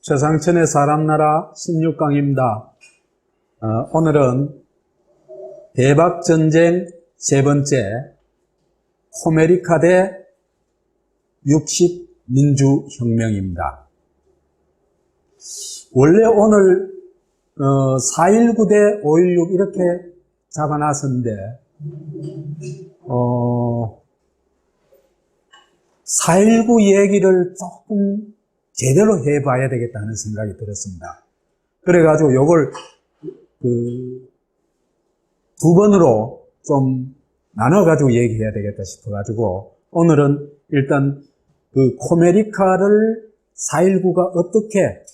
최상천의 사람나라 16강입니다. 오늘은 대박전쟁 세 번째 코메리카 대 60민주혁명입니다. 원래 오늘 4.19 대 5.16 이렇게 잡아놨었는데 4.19 얘기를 조금 제대로 해봐야 되겠다는 생각이 들었습니다. 그래가지고 요걸 두 번으로 좀 나눠가지고 얘기해야 되겠다 싶어가지고 오늘은 일단 그 코메리카를 4.19가 어떻게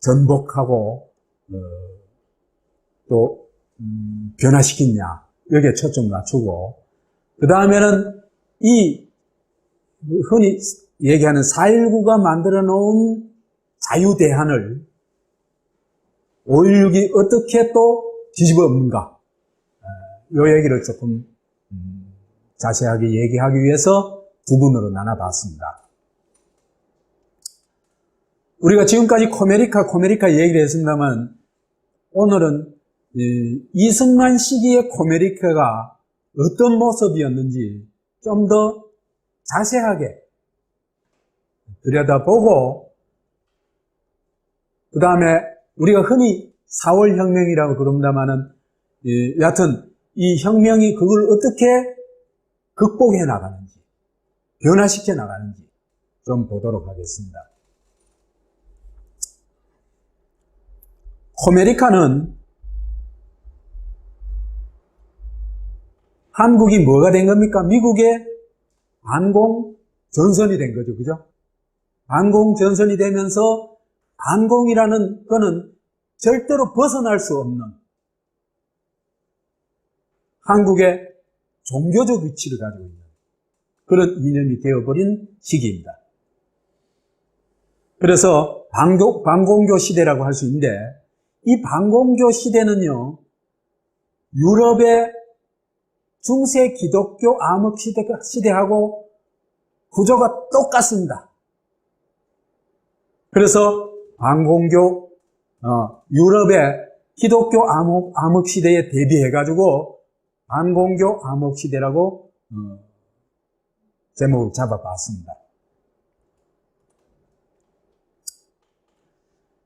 전복하고 또 변화시켰냐 여기에 초점 맞추고 그 다음에는 이 흔히 얘기하는 4.19가 만들어 놓은 자유대한을 5.16이 어떻게 또 뒤집어 엎는가 이 얘기를 조금 자세하게 얘기하기 위해서 두 분으로 나눠봤습니다. 우리가 지금까지 코메리카 얘기를 했습니다만 오늘은 이승만 시기의 코메리카가 어떤 모습이었는지 좀 더 자세하게 들여다보고 그 다음에 우리가 흔히 4월 혁명이라고 그럽니다마는 여하튼 이 혁명이 그걸 어떻게 극복해 나가는지 변화시켜 나가는지 좀 보도록 하겠습니다. 코메리카는 한국이 뭐가 된 겁니까? 미국의 반공 전선이 된 거죠. 그죠? 반공 전선이 되면서 반공이라는 거는 절대로 벗어날 수 없는 한국의 종교적 위치를 가지고 있는 그런 이념이 되어버린 시기입니다. 그래서 반공교 시대라고 할 수 있는데 이 반공교 시대는요, 유럽의 중세 기독교 암흑 시대하고 구조가 똑같습니다. 그래서 반공교, 유럽의 기독교 암흑 시대에 대비해가지고 반공교 암흑 시대라고 제목을 잡아봤습니다.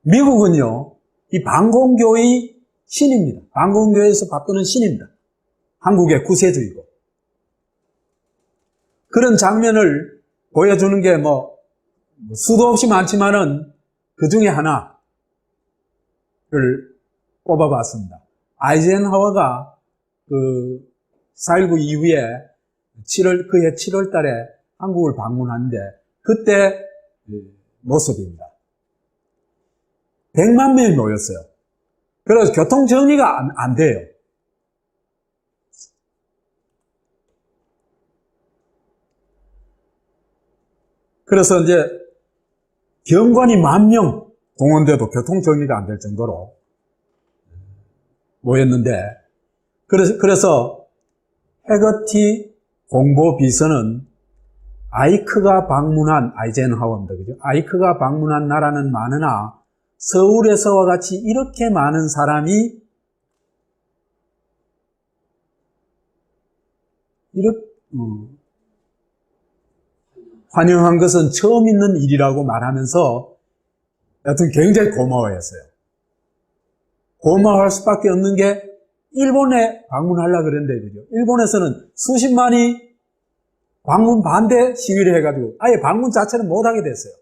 미국은요, 이 반공교의 신입니다. 반공교에서 받드는 신입니다. 한국의 구세주이고. 그런 장면을 보여주는 게 수도 없이 많지만은 그 중에 하나를 뽑아봤습니다. 아이젠하워가 4.19 이후에 그해 7월 달에 한국을 방문하는데 그때 모습입니다. 100만 명이 모였어요. 그래서 교통 정리가 안 돼요. 그래서 이제 경관이 10,000명 동원돼도 교통 정리가 안 될 정도로 모였는데 그래서 해거티 공보비서는 아이크가 방문한 아이젠하워입니다. 그죠? 아이크가 방문한 나라는 많으나 서울에서와 같이 이렇게 많은 사람이 환영한 것은 처음 있는 일이라고 말하면서 여튼 굉장히 고마워했어요. 고마워할 수밖에 없는 게 일본에 방문하려고 그랬는데 그죠? 일본에서는 수십만이 방문 반대 시위를 해가지고 아예 방문 자체는 못하게 됐어요.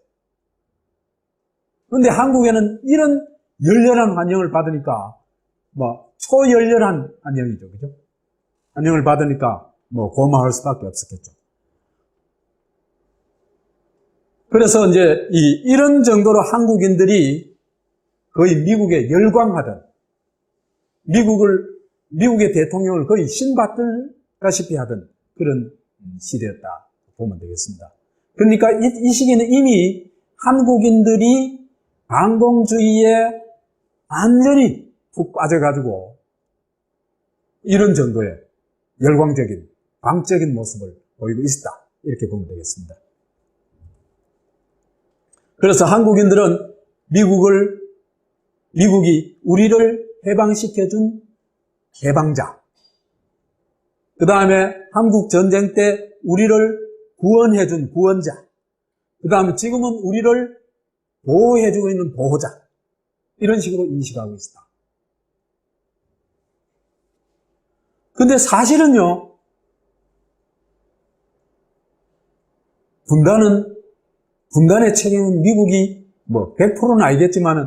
그런데 한국에는 이런 열렬한 환영을 받으니까 초열렬한 환영이죠. 그죠? 환영을 받으니까 고마워할 수밖에 없었겠죠. 그래서 이제 이런 정도로 한국인들이 거의 미국에 열광하던 미국의 대통령을 거의 신받들다시피 하던 그런 시대였다 보면 되겠습니다. 그러니까 이 시기는 이미 한국인들이 반공주의에 완전히 푹 빠져가지고 이런 정도의 열광적인 광적인 모습을 보이고 있었다 이렇게 보면 되겠습니다. 그래서 한국인들은 미국이 우리를 해방시켜준 해방자, 그 다음에 한국 전쟁 때 우리를 구원해준 구원자, 그 다음에 지금은 우리를 보호해주고 있는 보호자, 이런 식으로 인식하고 있다. 근데 사실은요, 분단의 책임은 미국이 100%는 아니겠지만은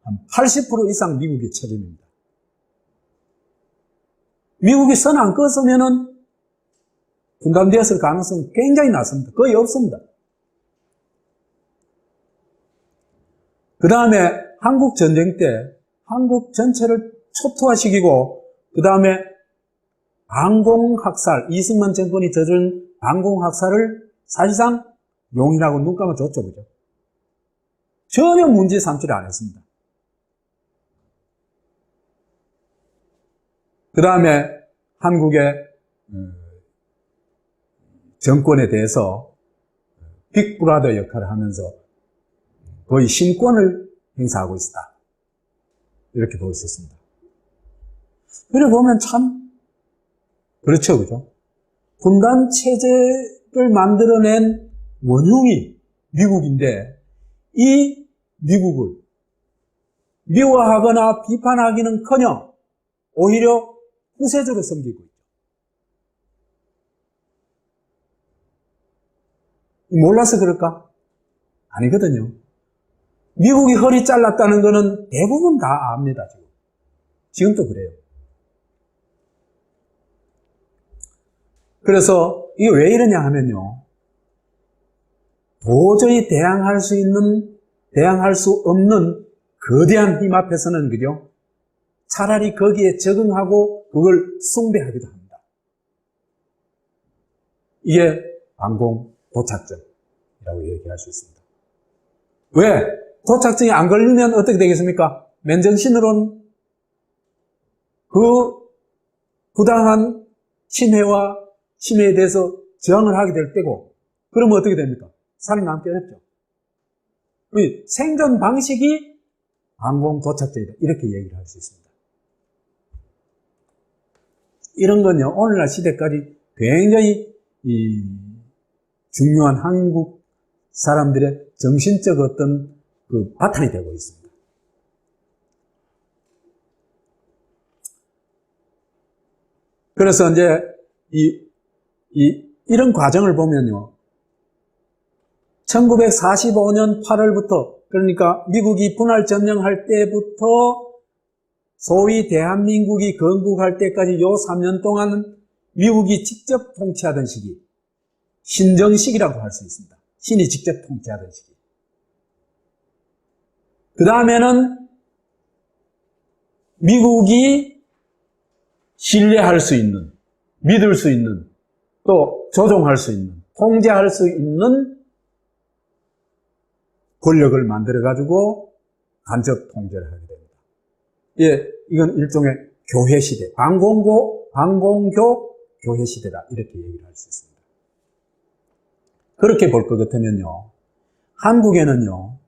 한 80% 이상 미국의 책임입니다. 미국이 선 안 껐으면은 분단되었을 가능성은 굉장히 낮습니다. 거의 없습니다. 그 다음에 한국 전쟁 때 한국 전체를 초토화시키고, 그 다음에 방공학살, 이승만 정권이 저지른 방공학살을 사실상 용인하고 눈 감아줬죠, 그죠? 전혀 문제 삼지를 안 했습니다. 그 다음에 한국의 정권에 대해서 빅브라더 역할을 하면서 거의 신권을 행사하고 있다, 이렇게 볼 수 있습니다. 그래 보면 참 그렇죠, 그죠? 분단 체제를 만들어낸 원흉이 미국인데, 이 미국을 미워하거나 비판하기는커녕 오히려 구세주로 섬기고 있죠. 몰라서 그럴까? 아니거든요. 미국이 허리 잘랐다는 거는 대부분 다 압니다, 지금. 지금도 그래요. 그래서 이게 왜 이러냐 하면요, 도저히 대항할 수 없는 거대한 힘 앞에서는, 그죠? 차라리 거기에 적응하고 그걸 숭배하기도 합니다. 이게 방공 도착증이라고 얘기할 수 있습니다. 왜? 도착증이 안 걸리면 어떻게 되겠습니까? 맨정신으로는 그 부당한 침해에 대해서 저항을 하게 될 때고, 그러면 어떻게 됩니까? 살아남기 어렵죠. 생존 방식이 방공 도착증이다, 이렇게 얘기를 할 수 있습니다. 이런 건요, 오늘날 시대까지 굉장히 중요한 한국 사람들의 정신적 어떤 그 바탕이 되고 있습니다. 그래서 이제 이런 과정을 보면요, 1945년 8월부터, 그러니까 미국이 분할 점령할 때부터 소위 대한민국이 건국할 때까지 요 3년 동안은 미국이 직접 통치하던 시기, 신정 시기라고 할 수 있습니다. 신이 직접 통치하던 시기. 그 다음에는 미국이 신뢰할 수 있는, 믿을 수 있는, 또 조종할 수 있는, 통제할 수 있는 권력을 만들어가지고 간접 통제를 하게 됩니다. 예, 이건 일종의 교회 시대, 방공교 교회 시대다, 이렇게 얘기를 할 수 있습니다. 그렇게 볼 것 같으면요, 한국에는요,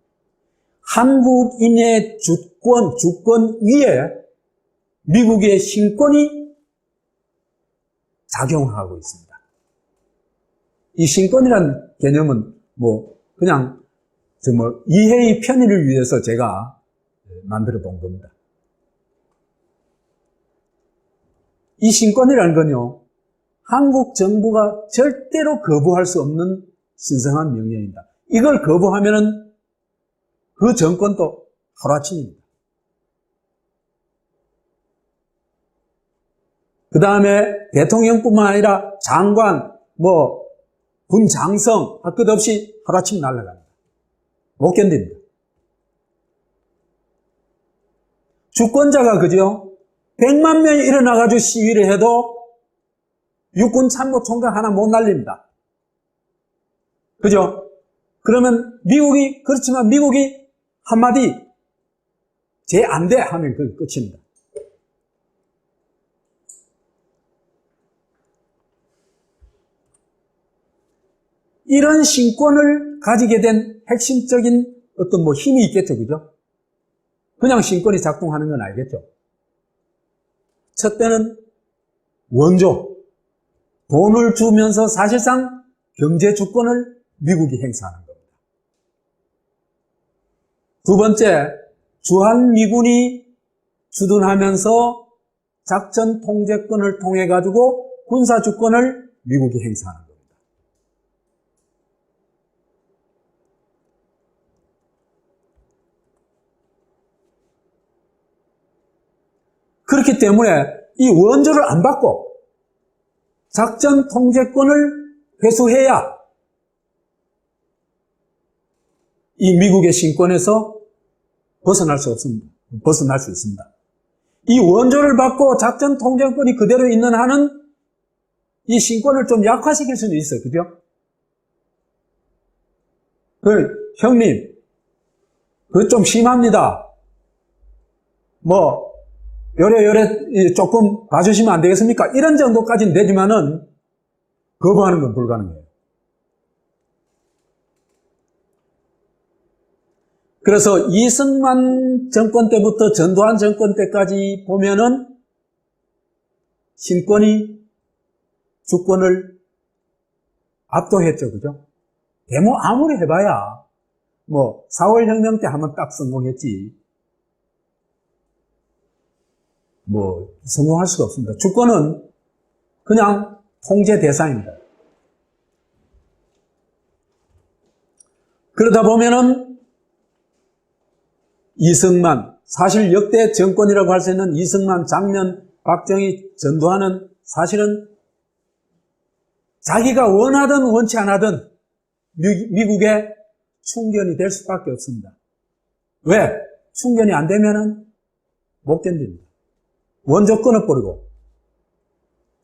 한국인의 주권 위에 미국의 신권이 작용하고 있습니다. 이 신권이라는 개념은 그냥 이해의 편의를 위해서 제가 만들어 본 겁니다. 이 신권이라는 건요, 한국 정부가 절대로 거부할 수 없는 신성한 명령입니다. 이걸 거부하면은 그 정권도 하루아침입니다. 그 다음에 대통령뿐만 아니라 장관, 군장성 할 것 없이 하루아침 날아갑니다. 못 견딥니다. 주권자가, 그죠? 100만 명이 일어나가지고 시위를 해도 육군 참모총장 하나 못 날립니다. 그죠? 그러면 그렇지만 미국이 한마디 제 안 돼 하면 그게 끝입니다. 이런 신권을 가지게 된 핵심적인 어떤 뭐 힘이 있겠죠, 그죠? 그냥 신권이 작동하는 건 아니겠죠. 첫째는 원조, 돈을 주면서 사실상 경제 주권을 미국이 행사하는 겁니다. 두 번째, 주한미군이 주둔하면서 작전 통제권을 통해 가지고 군사 주권을 미국이 행사하는 겁니다. 그렇기 때문에 이 원조를 안 받고 작전 통제권을 회수해야 이 미국의 신권에서 벗어날 수 있습니다. 이 원조를 받고 작전 통제권이 그대로 있는 한은 이 신권을 좀 약화시킬 수는 있어요. 그죠? 형님, 그거 좀 심합니다. 요래 조금 봐주시면 안 되겠습니까? 이런 정도까지는 되지만은 거부하는 건 불가능해요. 그래서 이승만 정권 때부터 전두환 정권 때까지 보면은 신권이 주권을 압도했죠. 그죠? 데모 아무리 해봐야 4월 혁명 때 한번 딱 성공했지. 성공할 수가 없습니다. 주권은 그냥 통제 대상입니다. 그러다 보면은 이승만, 사실 역대 정권이라고 할 수 있는 이승만, 장면, 박정희, 전두환은 사실은 자기가 원하든 원치 않아든 미국의 충견이 될 수밖에 없습니다. 왜? 충견이 안 되면은 못 견딥니다. 원조 끊어버리고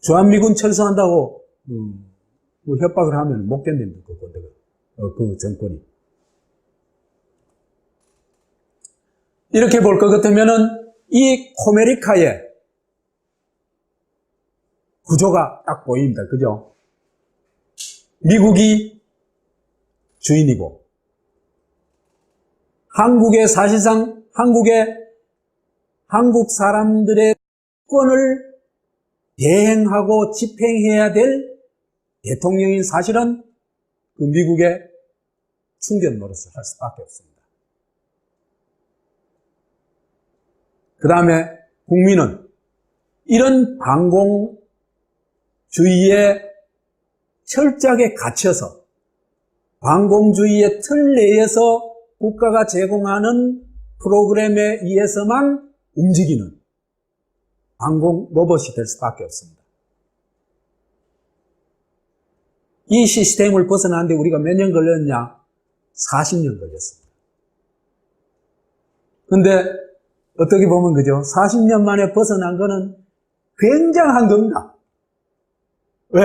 주한미군 철수한다고 협박을 하면 못 견딥니다. 그 정권이. 이렇게 볼 것 같으면은 이 코메리카의 구조가 딱 보입니다. 그죠? 미국이 주인이고 사실상 한국 사람들의 권을 대행하고 집행해야 될 대통령인 사실은 그 미국의 충견 노릇을 할 수밖에 없습니다. 그 다음에 국민은 이런 반공주의에 철저하게 갇혀서 반공주의의 틀 내에서 국가가 제공하는 프로그램에 의해서만 움직이는 반공 로봇이 될 수밖에 없습니다. 이 시스템을 벗어나는데 우리가 몇 년 걸렸냐? 40년 걸렸습니다. 근데 어떻게 보면 그죠? 40년 만에 벗어난 거는 굉장한 겁니다. 왜?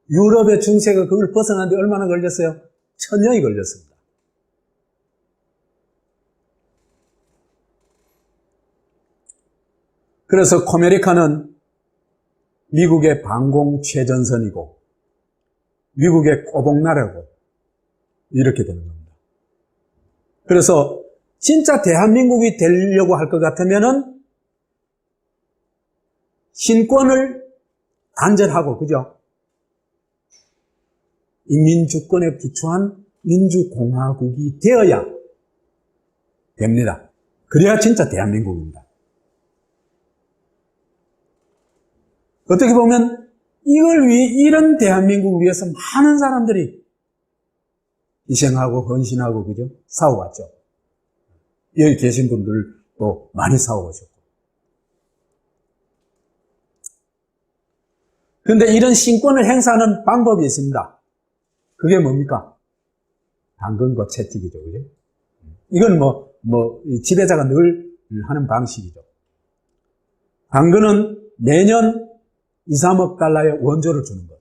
유럽의 중세가 그걸 벗어나는데 얼마나 걸렸어요? 1000년이 걸렸습니다. 그래서 코메리카는 미국의 반공 최전선이고 미국의 꼬복나라고 이렇게 되는 겁니다. 그래서 진짜 대한민국이 되려고 할 것 같으면은 신권을 단절하고, 그죠? 인민주권에 기초한 민주공화국이 되어야 됩니다. 그래야 진짜 대한민국입니다. 어떻게 보면 이런 대한민국을 위해서 많은 사람들이 희생하고 헌신하고, 그죠? 싸워왔죠. 여기 계신 분들도 많이 싸워오셨고. 그런데 이런 신권을 행사하는 방법이 있습니다. 그게 뭡니까? 당근과 채찍이죠, 그죠? 이건 지배자가 늘 하는 방식이죠. 당근은 매년 2, 3억 달러의 원조를 주는 것.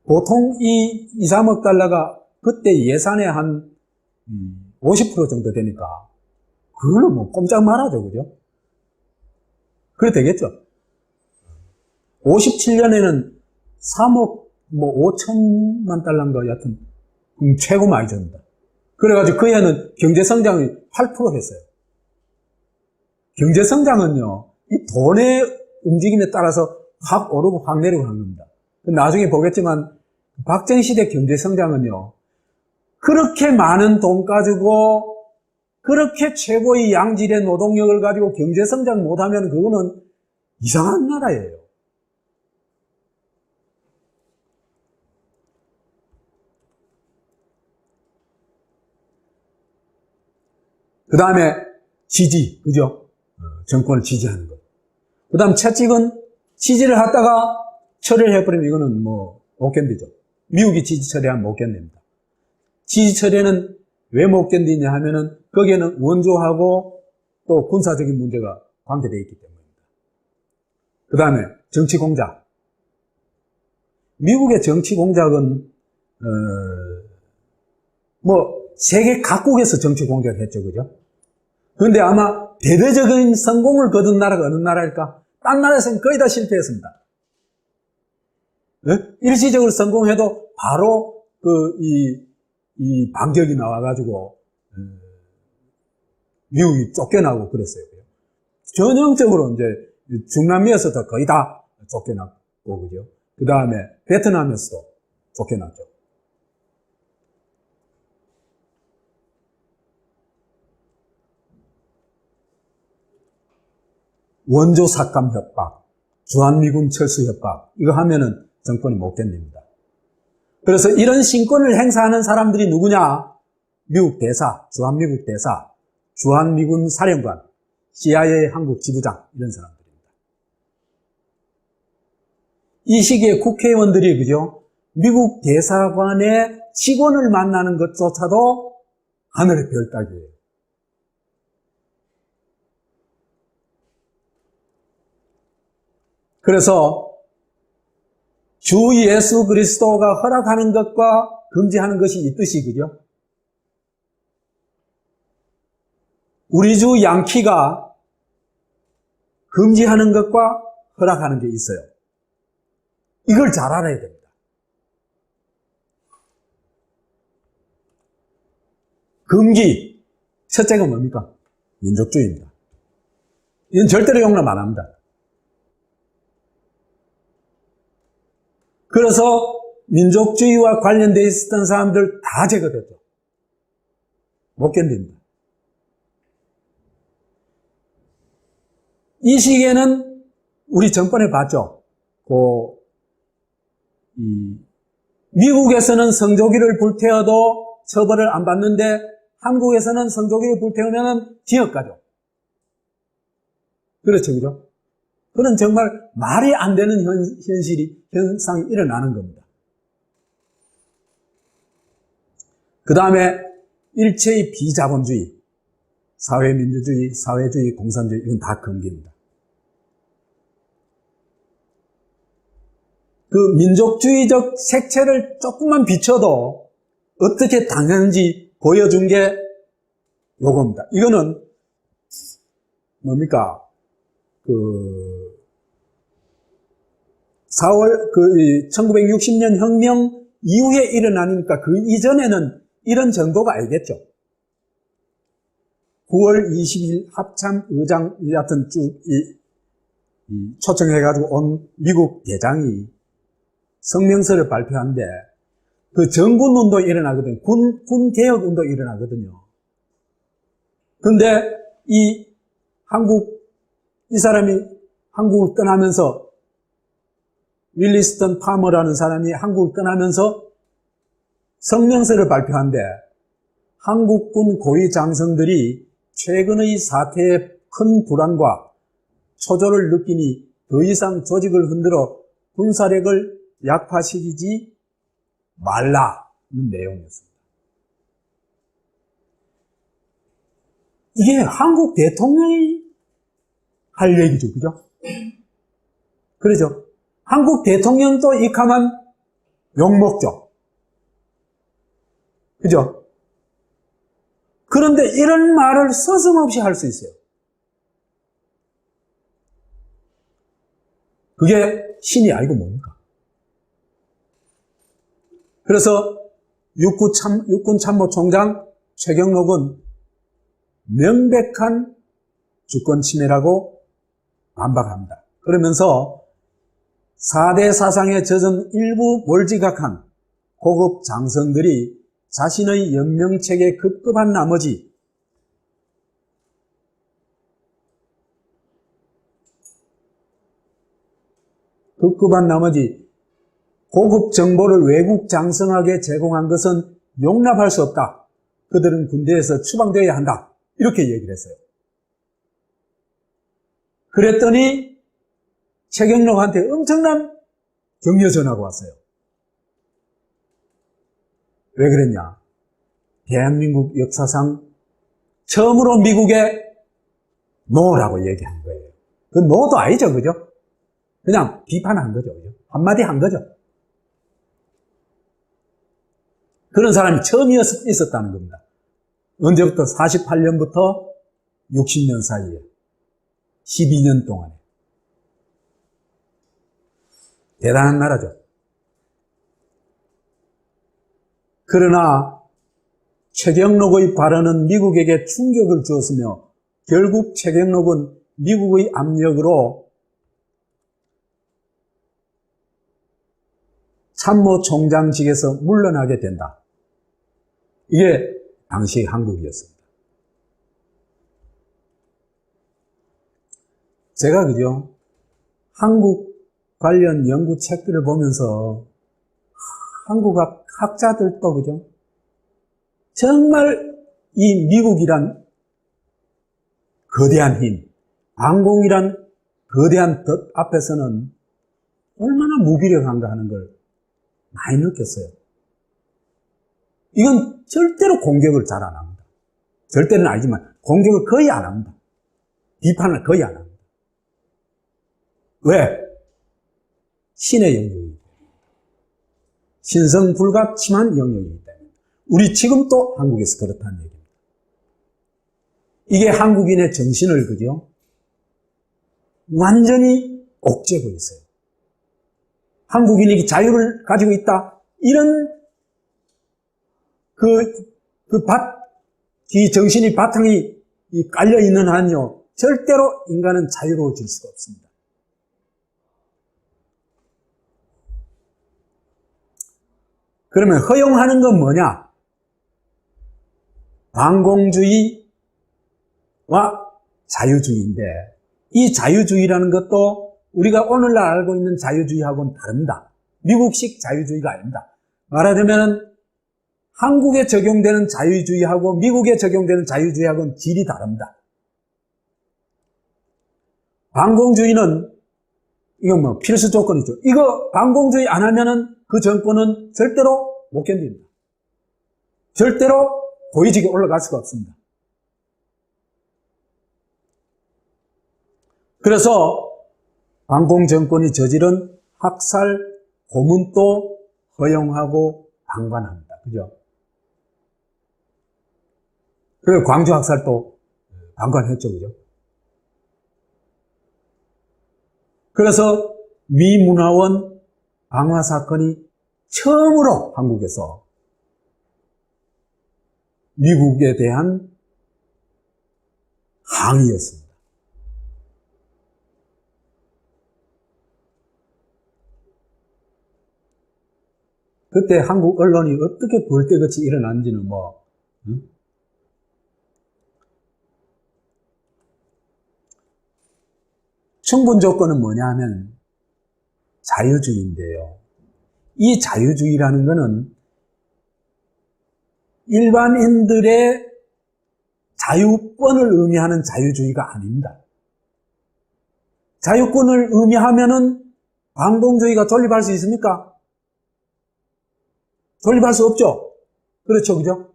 보통 이 2, 3억 달러가 그때 예산의 한 50% 정도 되니까 그걸로 꼼짝 말아죠, 그죠? 그래 되겠죠? 57년에는 3억 5천만 달러인가 여하튼 최고 많이 줍니다. 그래가지고 그 해는 경제성장이 8% 했어요. 경제성장은요, 이 돈의 움직임에 따라서 확 오르고 확 내리고 하는 겁니다. 나중에 보겠지만, 박정희시대 경제성장은요, 그렇게 많은 돈 가지고, 그렇게 최고의 양질의 노동력을 가지고 경제성장 못하면 그거는 이상한 나라예요. 그 다음에 지지, 그죠? 정권을 지지하는 것. 그 다음 채찍은 지지를 하다가 처리를 해버리면 이거는 뭐 못 견디죠. 미국이 지지 처리하면 못 견딥니다. 지지 처리는 왜 못 견디냐 하면은 거기에는 원조하고 또 군사적인 문제가 관계되어 있기 때문입니다. 그 다음에 정치 공작. 미국의 정치 공작은 뭐 세계 각국에서 정치 공작을 했죠, 그죠? 그런데 아마 대대적인 성공을 거둔 나라가 어느 나라일까? 딴 나라에서는 거의 다 실패했습니다. 네? 일시적으로 성공해도 바로 이 반격이 나와가지고 미국이 쫓겨나고 그랬어요. 전형적으로 이제 중남미에서도 거의 다 쫓겨났고, 그죠? 그 다음에 베트남에서도 쫓겨났죠. 원조 삭감 협박, 주한미군 철수 협박, 이거 하면은 정권이 못 견딥니다. 그래서 이런 신권을 행사하는 사람들이 누구냐? 미국 대사, 주한미국 대사, 주한미군 사령관, CIA 한국 지부장, 이런 사람들입니다. 이 시기에 국회의원들이, 그죠? 미국 대사관의 직원을 만나는 것조차도 하늘의 별 따기예요. 그래서 주 예수 그리스도가 허락하는 것과 금지하는 것이 있듯이, 그죠? 우리 주 양키가 금지하는 것과 허락하는 게 있어요. 이걸 잘 알아야 됩니다. 금기, 첫째가 뭡니까? 민족주의입니다. 이건 절대로 용납 안 합니다. 그래서 민족주의와 관련되어 있었던 사람들 다 제거됐죠. 못 견딥니다. 이 시기에는 우리 전번에 봤죠. 미국에서는 성조기를 불태워도 처벌을 안 받는데 한국에서는 성조기를 불태우면 징역 가죠. 그렇죠, 그죠? 그런 정말 말이 안 되는 현상이 일어나는 겁니다. 그 다음에 일체의 비자본주의, 사회민주주의, 사회주의, 공산주의, 이건 다 금기입니다. 그 민족주의적 색채를 조금만 비춰도 어떻게 당하는지 보여준 게 요겁니다. 이거는 뭡니까? 1960년 혁명 이후에 일어나니까 그 이전에는 이런 정도가 아니겠죠. 9월 20일 합참 의장 같은 쭉 초청해가지고 온 미국 대장이 성명서를 발표하는데 그 정군 운동이 일어나거든요. 군 개혁 운동이 일어나거든요. 근데 이 사람이 한국을 떠나면서 윌리스턴 파머라는 사람이 한국을 떠나면서 성명서를 발표한데 한국군 고위 장성들이 최근의 사태에 큰 불안과 초조를 느끼니 더 이상 조직을 흔들어 군사력을 약화시키지 말라는 내용이었습니다. 이게 한국 대통령이 할 얘기죠, 그죠? 그러죠? 한국 대통령도 익하면 욕먹죠. 그죠? 그런데 이런 말을 서슴없이 할 수 있어요. 그게 신이 아니고 뭡니까? 그래서 육군 참모총장 최경록은 명백한 주권 침해라고 반박합니다. 그러면서 4대 사상에 젖은 일부 몰지각한 고급 장성들이 자신의 연명책에 급급한 나머지 고급 정보를 외국 장성에게 제공한 것은 용납할 수 없다. 그들은 군대에서 추방되어야 한다. 이렇게 얘기를 했어요. 그랬더니 최경록한테 엄청난 격려 전화가 왔어요. 왜 그랬냐? 대한민국 역사상 처음으로 미국에 노라고 얘기한 거예요. 그 노도 아니죠, 그죠? 그냥 비판한 거죠, 그죠? 한마디 한 거죠. 그런 사람이 처음 있었다는 겁니다. 언제부터? 48년부터 60년 사이에 12년 동안에. 대단한 나라죠. 그러나 최경록의 발언은 미국에게 충격을 주었으며 결국 최경록은 미국의 압력으로 참모총장직에서 물러나게 된다. 이게 당시 한국이었습니다. 제가 그죠? 한국 관련 연구 책들을 보면서 한국 학자들도 그죠? 정말 이 미국이란 거대한 힘, 항공이란 거대한 덫 앞에서는 얼마나 무기력한가 하는 걸 많이 느꼈어요. 이건 절대로 공격을 잘 안 합니다. 절대는 아니지만 공격을 거의 안 합니다. 비판을 거의 안 합니다. 왜? 신의 영역이기 때문에. 신성불가침한 영역이기 때문에. 우리 지금도 한국에서 그렇다는 얘기입니다. 이게 한국인의 정신을 그죠? 완전히 옥죄고 있어요. 한국인이 자유를 가지고 있다. 이런 이 정신이 바탕이 깔려 있는 한요, 절대로 인간은 자유로워질 수가 없습니다. 그러면 허용하는 건 뭐냐? 반공주의와 자유주의인데, 이 자유주의라는 것도 우리가 오늘날 알고 있는 자유주의하고는 다릅니다. 미국식 자유주의가 아닙니다. 말하자면 한국에 적용되는 자유주의하고 미국에 적용되는 자유주의하고는 질이 다릅니다. 반공주의는 이건 뭐 필수 조건이죠. 이거 반공주의 안 하면은 그 정권은 절대로 못 견딥니다. 절대로 고위직에 올라갈 수가 없습니다. 그래서 반공정권이 저지른 학살, 고문도 허용하고 방관합니다. 그죠? 그리고 광주 학살도 방관했죠. 그죠? 그래서 미문화원 방화 사건이 처음으로 한국에서 미국에 대한 항의였습니다. 그때 한국 언론이 어떻게 벌떼같이 일어난지는 충분 조건은 뭐냐 하면 자유주의인데요. 이 자유주의라는 것은 일반인들의 자유권을 의미하는 자유주의가 아닙니다. 자유권을 의미하면은 반공주의가 존립할 수 있습니까? 존립할 수 없죠. 그렇죠, 그죠?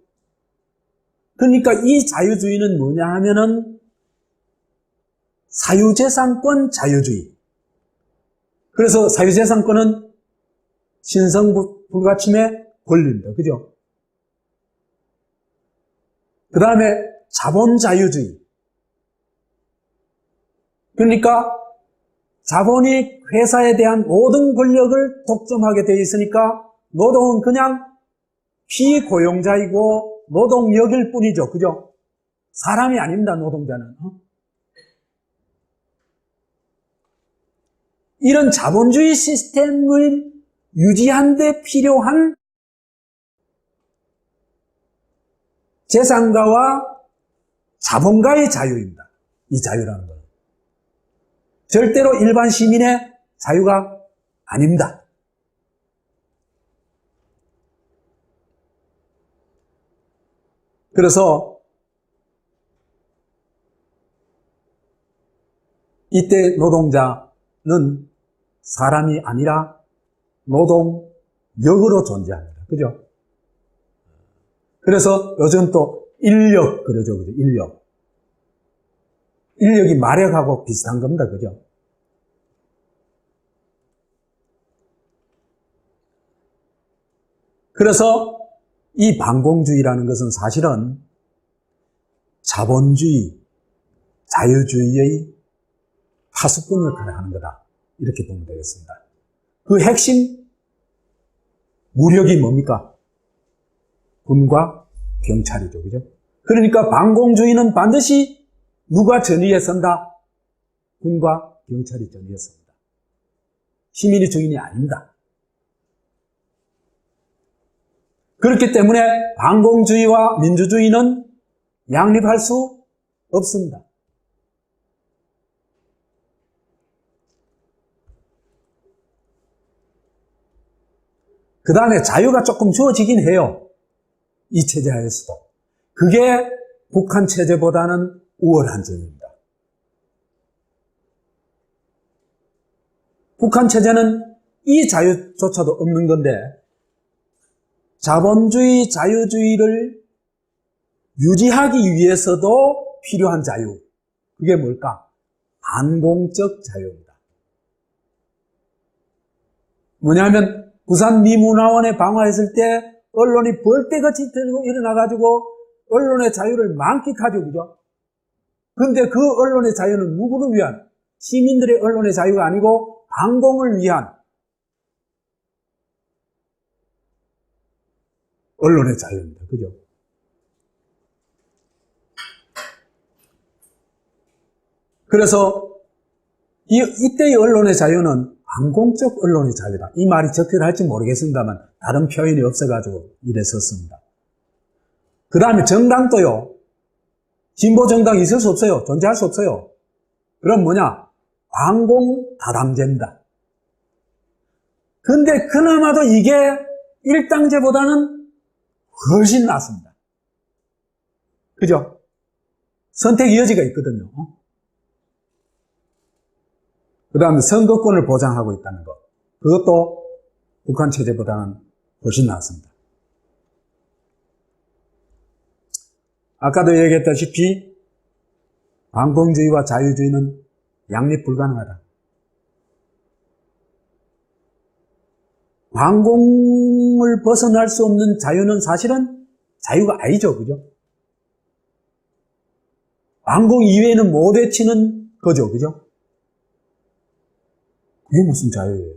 그러니까 이 자유주의는 뭐냐 하면은 사유재산권 자유주의. 그래서 사유재산권은 신성불가침의 권리입니다. 그죠? 그 다음에 자본자유주의. 그러니까 자본이 회사에 대한 모든 권력을 독점하게 되어 있으니까 노동은 그냥 피고용자이고 노동력일 뿐이죠. 그죠? 사람이 아닙니다, 노동자는. 이런 자본주의 시스템을 유지하는 데 필요한 재산가와 자본가의 자유입니다. 이 자유라는 건. 절대로 일반 시민의 자유가 아닙니다. 그래서 이때 노동자는 사람이 아니라 노동력으로 존재합니다. 그죠? 그래서 요즘 또 인력 그러죠. 그죠? 인력. 인력이 마력하고 비슷한 겁니다. 그죠? 그래서 이 반공주의라는 것은 사실은 자본주의, 자유주의의 파수꾼 역할을 하는 거다. 이렇게 보면 되겠습니다. 그 핵심 무력이 뭡니까? 군과 경찰이죠. 그죠? 그러니까 반공주의는 반드시 누가 전위에 선다? 군과 경찰이 전위에 섭니다. 시민이 주인이 아닙니다. 그렇기 때문에 반공주의와 민주주의는 양립할 수 없습니다. 그 다음에 자유가 조금 주어지긴 해요. 이 체제 하에서도. 그게 북한 체제보다는 우월한 점입니다. 북한 체제는 이 자유조차도 없는 건데 자본주의, 자유주의를 유지하기 위해서도 필요한 자유. 그게 뭘까? 반공적 자유입니다. 뭐냐면 부산 미문화원에 방화했을 때 언론이 벌떼같이 들고 일어나가지고 언론의 자유를 만끽하죠. 그죠? 근데 그 언론의 자유는 누구를 위한? 시민들의 언론의 자유가 아니고 반공을 위한 언론의 자유입니다. 그죠? 그래서 이때의 언론의 자유는 반공적 언론의 자유다. 이 말이 적절할지 모르겠습니다만 다른 표현이 없어가지고 이랬었습니다. 그 다음에 정당도요. 진보 정당이 있을 수 없어요. 존재할 수 없어요. 그럼 뭐냐? 반공 다당제입니다. 근데 그나마도 이게 일당제보다는 훨씬 낫습니다. 그죠? 선택의 여지가 있거든요. 그 다음에 선거권을 보장하고 있다는 것. 그것도 북한 체제보다는 훨씬 낫습니다. 아까도 얘기했다시피 반공주의와 자유주의는 양립 불가능하다. 반공을 벗어날 수 없는 자유는 사실은 자유가 아니죠. 그죠? 반공 이외에는 못 외치는 거죠. 그죠? 그게 무슨 자유예요?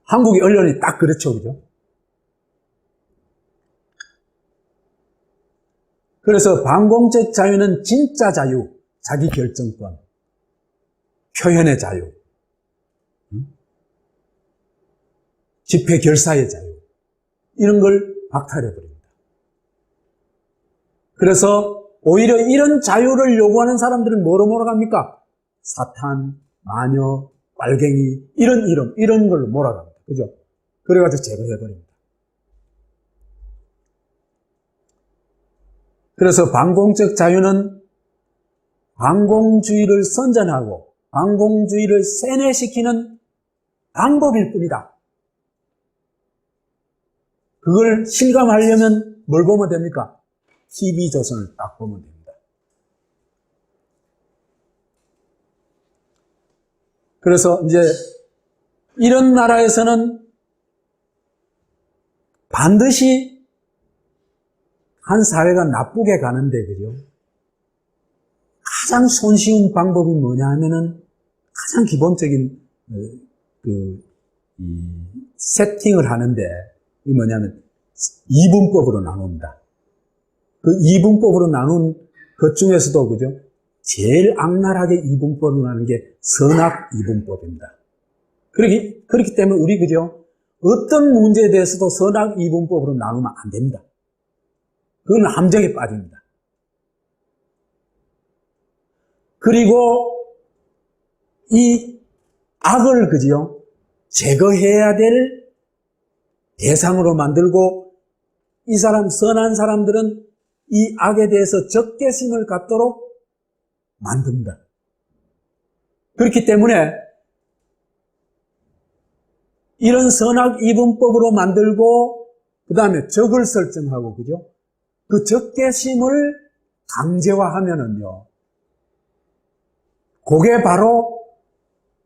한국의 언론이 딱 그렇죠. 그죠? 그래서 반공적 자유는 진짜 자유, 자기 결정권, 표현의 자유, 집회 결사의 자유, 이런 걸 박탈해버립니다. 그래서 오히려 이런 자유를 요구하는 사람들은 뭐로 몰아갑니까? 사탄, 마녀, 빨갱이, 이런 걸로 몰아갑니다. 그죠? 그래가지고 제거해버립니다. 그래서 반공적 자유는 반공주의를 선전하고 반공주의를 세뇌시키는 방법일 뿐이다. 그걸 실감하려면 뭘 보면 됩니까? TV조선을 딱 보면 됩니다. 그래서 이제 이런 나라에서는 반드시 한 사회가 나쁘게 가는데, 그죠? 가장 손쉬운 방법이 뭐냐 하면은 가장 기본적인 세팅을 하는데 이 뭐냐면 이분법으로 나눕니다. 그 이분법으로 나눈 것 중에서도, 그죠? 제일 악랄하게 이분법으로 나누는 게 선악 이분법입니다. 그렇기 때문에 우리, 그죠? 어떤 문제에 대해서도 선악 이분법으로 나누면 안 됩니다. 그건 함정에 빠집니다. 그리고 이 악을, 그죠? 제거해야 될 대상으로 만들고, 이 사람, 선한 사람들은 이 악에 대해서 적개심을 갖도록 만듭니다. 그렇기 때문에 이런 선악 이분법으로 만들고, 그 다음에 적을 설정하고, 그죠? 그 적개심을 강제화하면은요, 그게 바로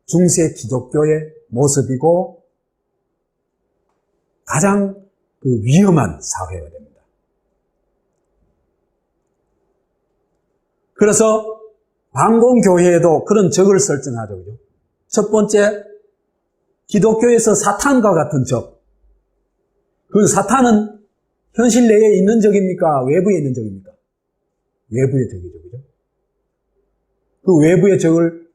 중세 기독교의 모습이고 가장 그 위험한 사회가 됩니다. 그래서 방공교회에도 그런 적을 설정하죠. 그죠? 첫 번째, 기독교에서 사탄과 같은 적. 그 사탄은 현실 내에 있는 적입니까? 외부에 있는 적입니까? 외부의 적이죠. 그죠? 그 외부의 적을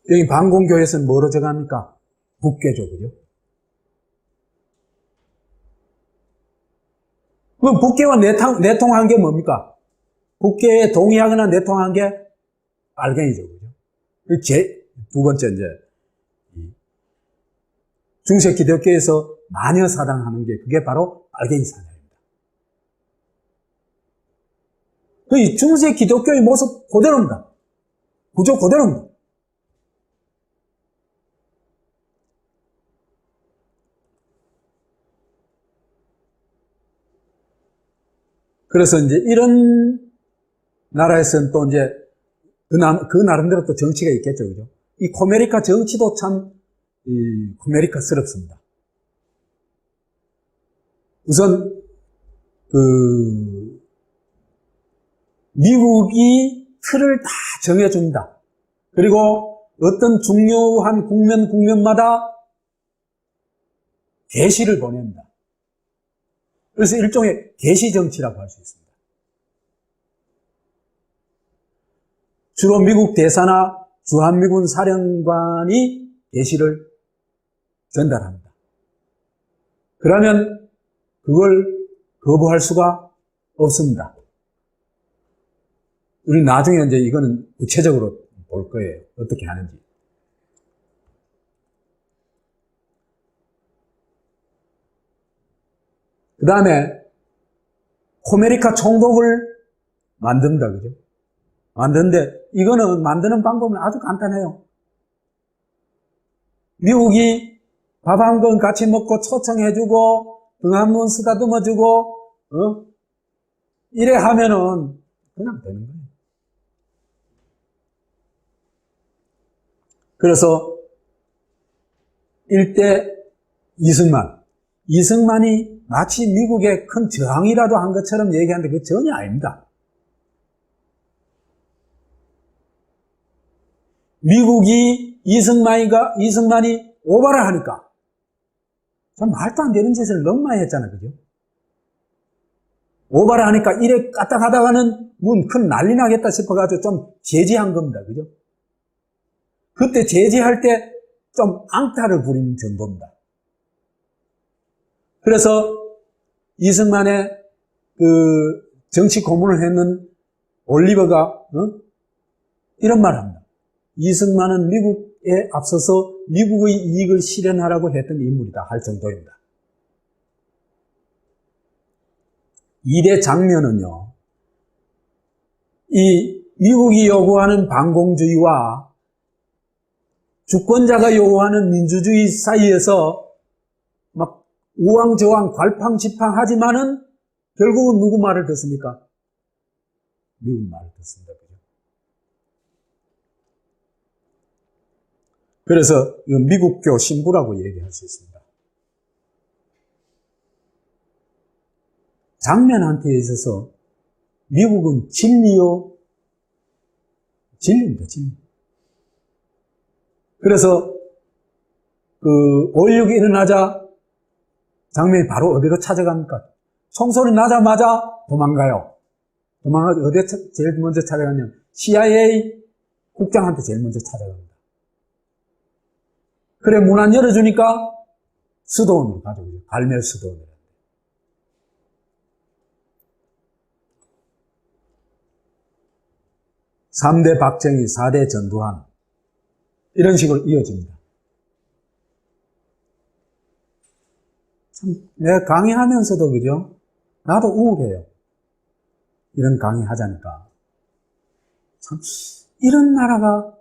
여기 방공교회에서는 뭐로 정합니까? 북괴죠. 그죠? 그 북괴와 내통한 게 뭡니까? 북괴에 동의하거나 내통한 게 빨갱이죠. 그죠? 두 번째, 이제, 중세 기독교에서 마녀 사당하는 게 그게 바로 빨갱이 사냥입니다. 그 중세 기독교의 모습 그대로입니다. 구조 그대로입니다. 그래서 이제 이런 나라에서는 또 이제 그 나름대로 또 정치가 있겠죠. 그죠? 이 코메리카 정치도 참, 코메리카스럽습니다. 우선, 미국이 틀을 다 정해줍니다. 그리고 어떤 중요한 국면마다 계시를 보냅니다. 그래서 일종의 계시정치라고 할 수 있습니다. 주로 미국 대사나 주한미군 사령관이 계시를 전달합니다. 그러면 그걸 거부할 수가 없습니다. 우리 나중에 이제 이거는 구체적으로 볼 거예요. 어떻게 하는지. 그 다음에 코메리카 총독을 만듭니다. 그죠? 만드는데 이거는 만드는 방법은 아주 간단해요. 미국이 밥 한 번 같이 먹고 초청해주고 등 한 번 쓰다듬어주고 이래 하면은 그냥 되는 거예요. 그래서 일대 이승만이 마치 미국의 큰 저항이라도 한 것처럼 얘기하는데 그게 전혀 아닙니다. 미국이 이승만이 오바를 하니까 참 말도 안 되는 짓을 너무 많이 했잖아요. 그죠? 오바를 하니까 이래 까딱하다가는 큰 난리 나겠다 싶어가지고 좀 제지한 겁니다. 그죠? 그때 제지할 때 좀 앙탈을 부리는 정도입니다. 그래서 이승만의 그 정치 고문을 했는 올리버가 이런 말을 합니다. 이승만은 미국에 앞서서 미국의 이익을 실현하라고 했던 인물이다 할 정도입니다. 이대 장면은요, 이 미국이 요구하는 반공주의와 주권자가 요구하는 민주주의 사이에서 막 우왕좌왕 갈팡질팡하지만은 결국은 누구 말을 듣습니까? 미국 말을 듣습니다. 그래서 미국교 신부라고 얘기할 수 있습니다. 장면한테 있어서 미국은 진리요? 진리입니다, 진리. 그래서 5.16이 일어나자 장면이 바로 어디로 찾아갑니까? 총소리 나자마자 도망가요. 도망가서 어디에 제일 먼저 찾아가냐면 CIA 국장한테 제일 먼저 찾아갑니다. 그래, 문 안 열어주니까 수도원으로 가져오죠. 갈멜 수도원으로. 3대 박정희, 4대 전두환. 이런 식으로 이어집니다. 참, 내가 강의하면서도, 그죠? 나도 우울해요. 이런 강의하자니까. 참, 이런 나라가,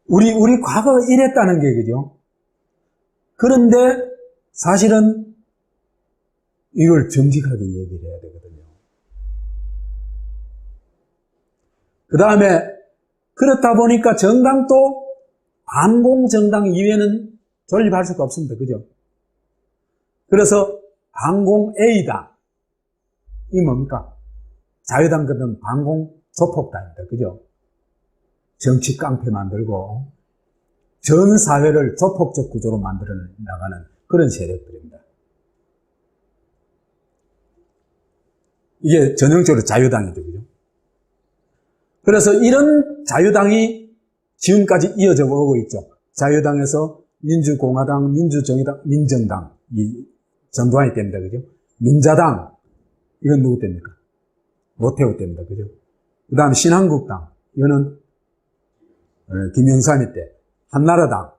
우리 과거가 이랬다는 게, 그죠? 그런데 사실은 이걸 정직하게 얘기를 해야 되거든요. 그 다음에, 그렇다 보니까 정당도 반공정당 이외에는 존립할 수가 없습니다. 그죠? 그래서 반공 A당. 이 뭡니까? 자유당 같은 반공 조폭당입니다. 그죠? 정치 깡패 만들고 전 사회를 조폭적 구조로 만들어 나가는 그런 세력들입니다. 이게 전형적으로 자유당이죠. 그죠? 그래서 이런 자유당이 지금까지 이어져 오고 있죠. 자유당에서 민주공화당, 민주정의당, 민정당, 이 전두환이 됩니다. 그죠? 민자당, 이건 누구 때입니까? 노태우 때입니다. 그죠? 그 다음에 신한국당, 이거는 김영삼이 때, 한나라당,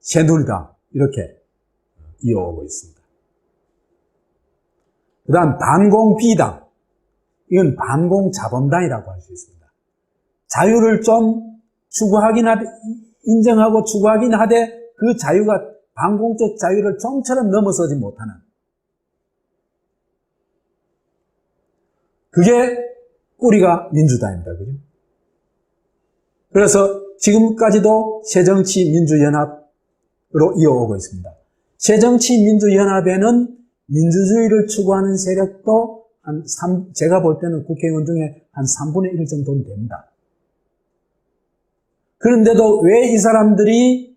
새누리당, 이렇게 이어오고 있습니다. 그 다음 반공비당, 이건 반공자본당이라고 할 수 있습니다. 자유를 좀 추구하긴 하되, 인정하고 추구하긴 하되, 그 자유가 반공적 자유를 좀처럼 넘어서지 못하는. 그게 뿌리가 민주당입니다. 그죠? 그래서 지금까지도 새정치민주연합으로 이어오고 있습니다. 새정치민주연합에는 민주주의를 추구하는 세력도 제가 볼 때는 국회의원 중에 한 3분의 1 정도는 됩니다. 그런데도 왜 이 사람들이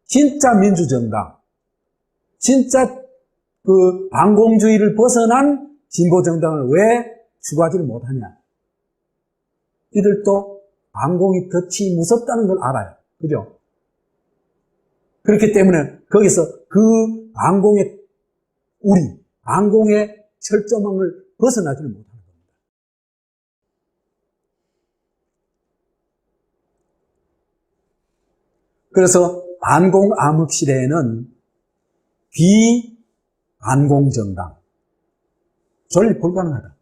진짜 민주정당, 진짜 그 반공주의를 벗어난 진보정당을 왜 추구하지를 못하냐. 이들도 반공이 덫이 무섭다는 걸 알아요. 그죠? 그렇기 때문에 거기서 그 반공의 반공의 철조망을 벗어나지는 못하는 겁니다. 그래서 반공 암흑 시대에는 비반공정당, 존립 불가능하다.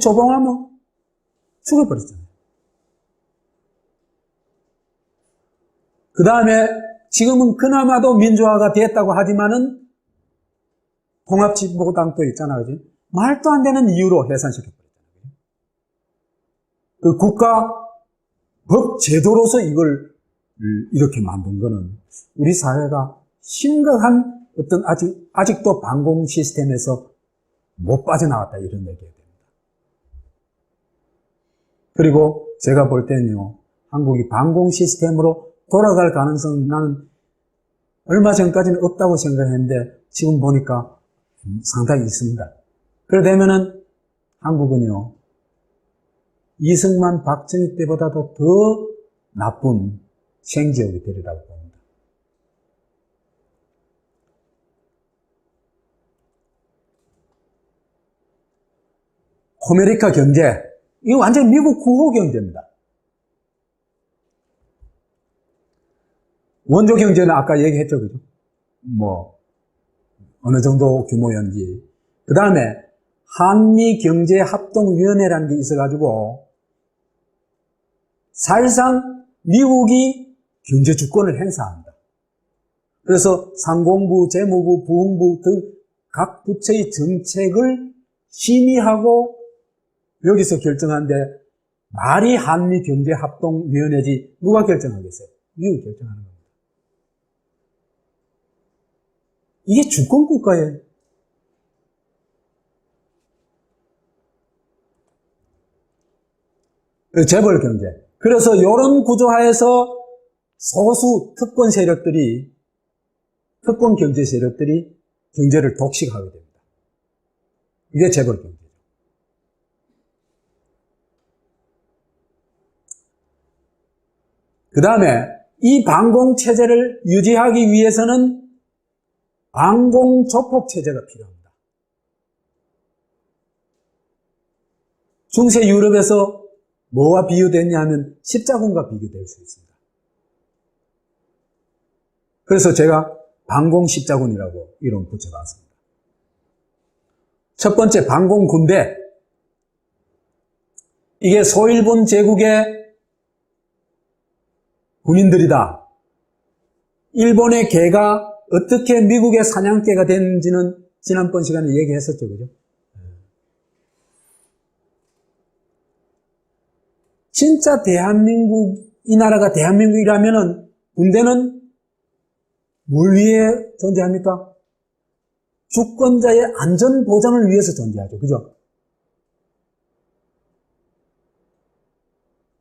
조봉하면 죽어버렸잖아요. 그 다음에 지금은 그나마도 민주화가 됐다고 하지만은 통합진보당도 있잖아요. 그지? 말도 안 되는 이유로 해산시켜버렸잖아요. 그 국가 법 제도로서 이걸 이렇게 만든 거는 우리 사회가 심각한 어떤 아직도 반공 시스템에서 못 빠져나왔다 이런 얘기가 됩니다. 그리고 제가 볼 때는요, 한국이 반공 시스템으로 돌아갈 가능성은 나는 얼마 전까지는 없다고 생각했는데 지금 보니까 상당히 있습니다. 그러되면은 한국은요, 이승만, 박정희 때보다도 더 나쁜 생지역이 되리라고 봅니다. 코메리카 경제, 이거 완전 미국 9호 경제입니다. 원조 경제는 아까 얘기했죠, 그죠? 어느 정도 규모였는지. 그 다음에 한미경제합동위원회라는 게 있어가지고 사실상 미국이 경제주권을 행사합니다. 그래서 상공부, 재무부, 부흥부 등 각 부처의 정책을 심의하고 여기서 결정하는데 말이 한미경제합동위원회지 누가 결정하겠어요? 미국이 결정하는 겁니다. 이게 주권국가예요. 재벌경제. 그래서 이런 구조하에서 소수 특권 세력들이 특권 경제 세력들이 경제를 독식하게 됩니다. 이게 재벌 경제죠. 그 다음에 이 반공 체제를 유지하기 위해서는 반공 조폭 체제가 필요합니다. 중세 유럽에서 뭐와 비유됐냐 하면 십자군과 비교될 수 있습니다. 그래서 제가 반공 십자군이라고 이름 붙여봤습니다. 첫 번째, 반공 군대. 이게 소일본 제국의 군인들이다. 일본의 개가 어떻게 미국의 사냥개가 됐는지는 지난번 시간에 얘기했었죠, 그죠? 진짜 대한민국, 이 나라가 대한민국이라면은 군대는 뭘 위해 존재합니까? 주권자의 안전 보장을 위해서 존재하죠, 그죠?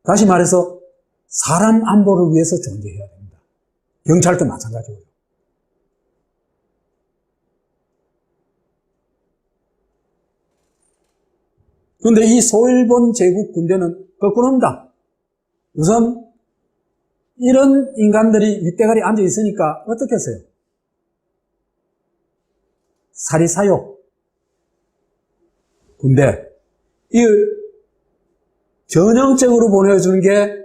다시 말해서 사람 안보를 위해서 존재해야 됩니다. 경찰도 마찬가지고요. 그런데 이 소일본 제국 군대는 거꾸로입니다. 우선 이런 인간들이 윗대가리 앉아 있으니까 어떻게 했어요? 사리사욕 군대. 이 전형적으로 보내주는 게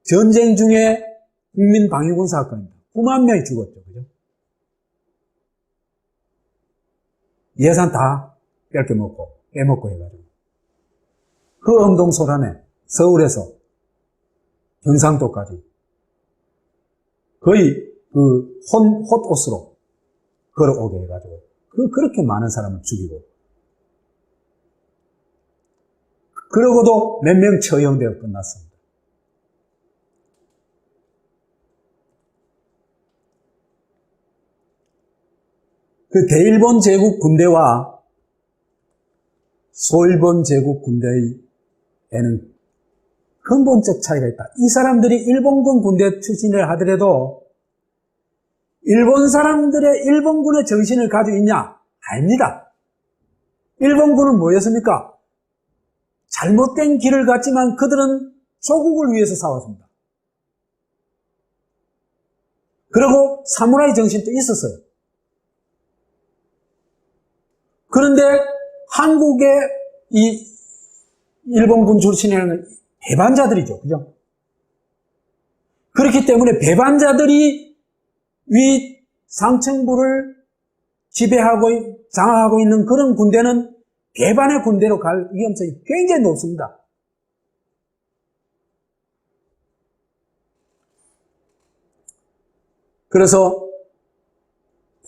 전쟁 중에 국민방위군 사건입니다. 9만 명이 죽었죠. 그죠? 예산 다 빼먹고 해가지고. 그 엄동소란에 서울에서 경상도까지 거의 그 헛옷으로 걸어오게 해가지고 그렇게 많은 사람을 죽이고 그러고도 몇 명 처형되어 끝났습니다. 그 대일본 제국 군대와 소일본 제국 군대에는 근본적 차이가 있다. 이 사람들이 일본군 군대 출신을 하더라도 일본 사람들의 일본군의 정신을 가지고 있냐? 아닙니다. 일본군은 뭐였습니까? 잘못된 길을 갔지만 그들은 조국을 위해서 싸웠습니다. 그리고 사무라이 정신도 있었어요. 그런데 한국의 이 일본군 출신이라는 배반자들이죠. 그죠? 그렇기 때문에 배반자들이 위 상층부를 지배하고 장악하고 있는 그런 군대는 배반의 군대로 갈 위험성이 굉장히 높습니다. 그래서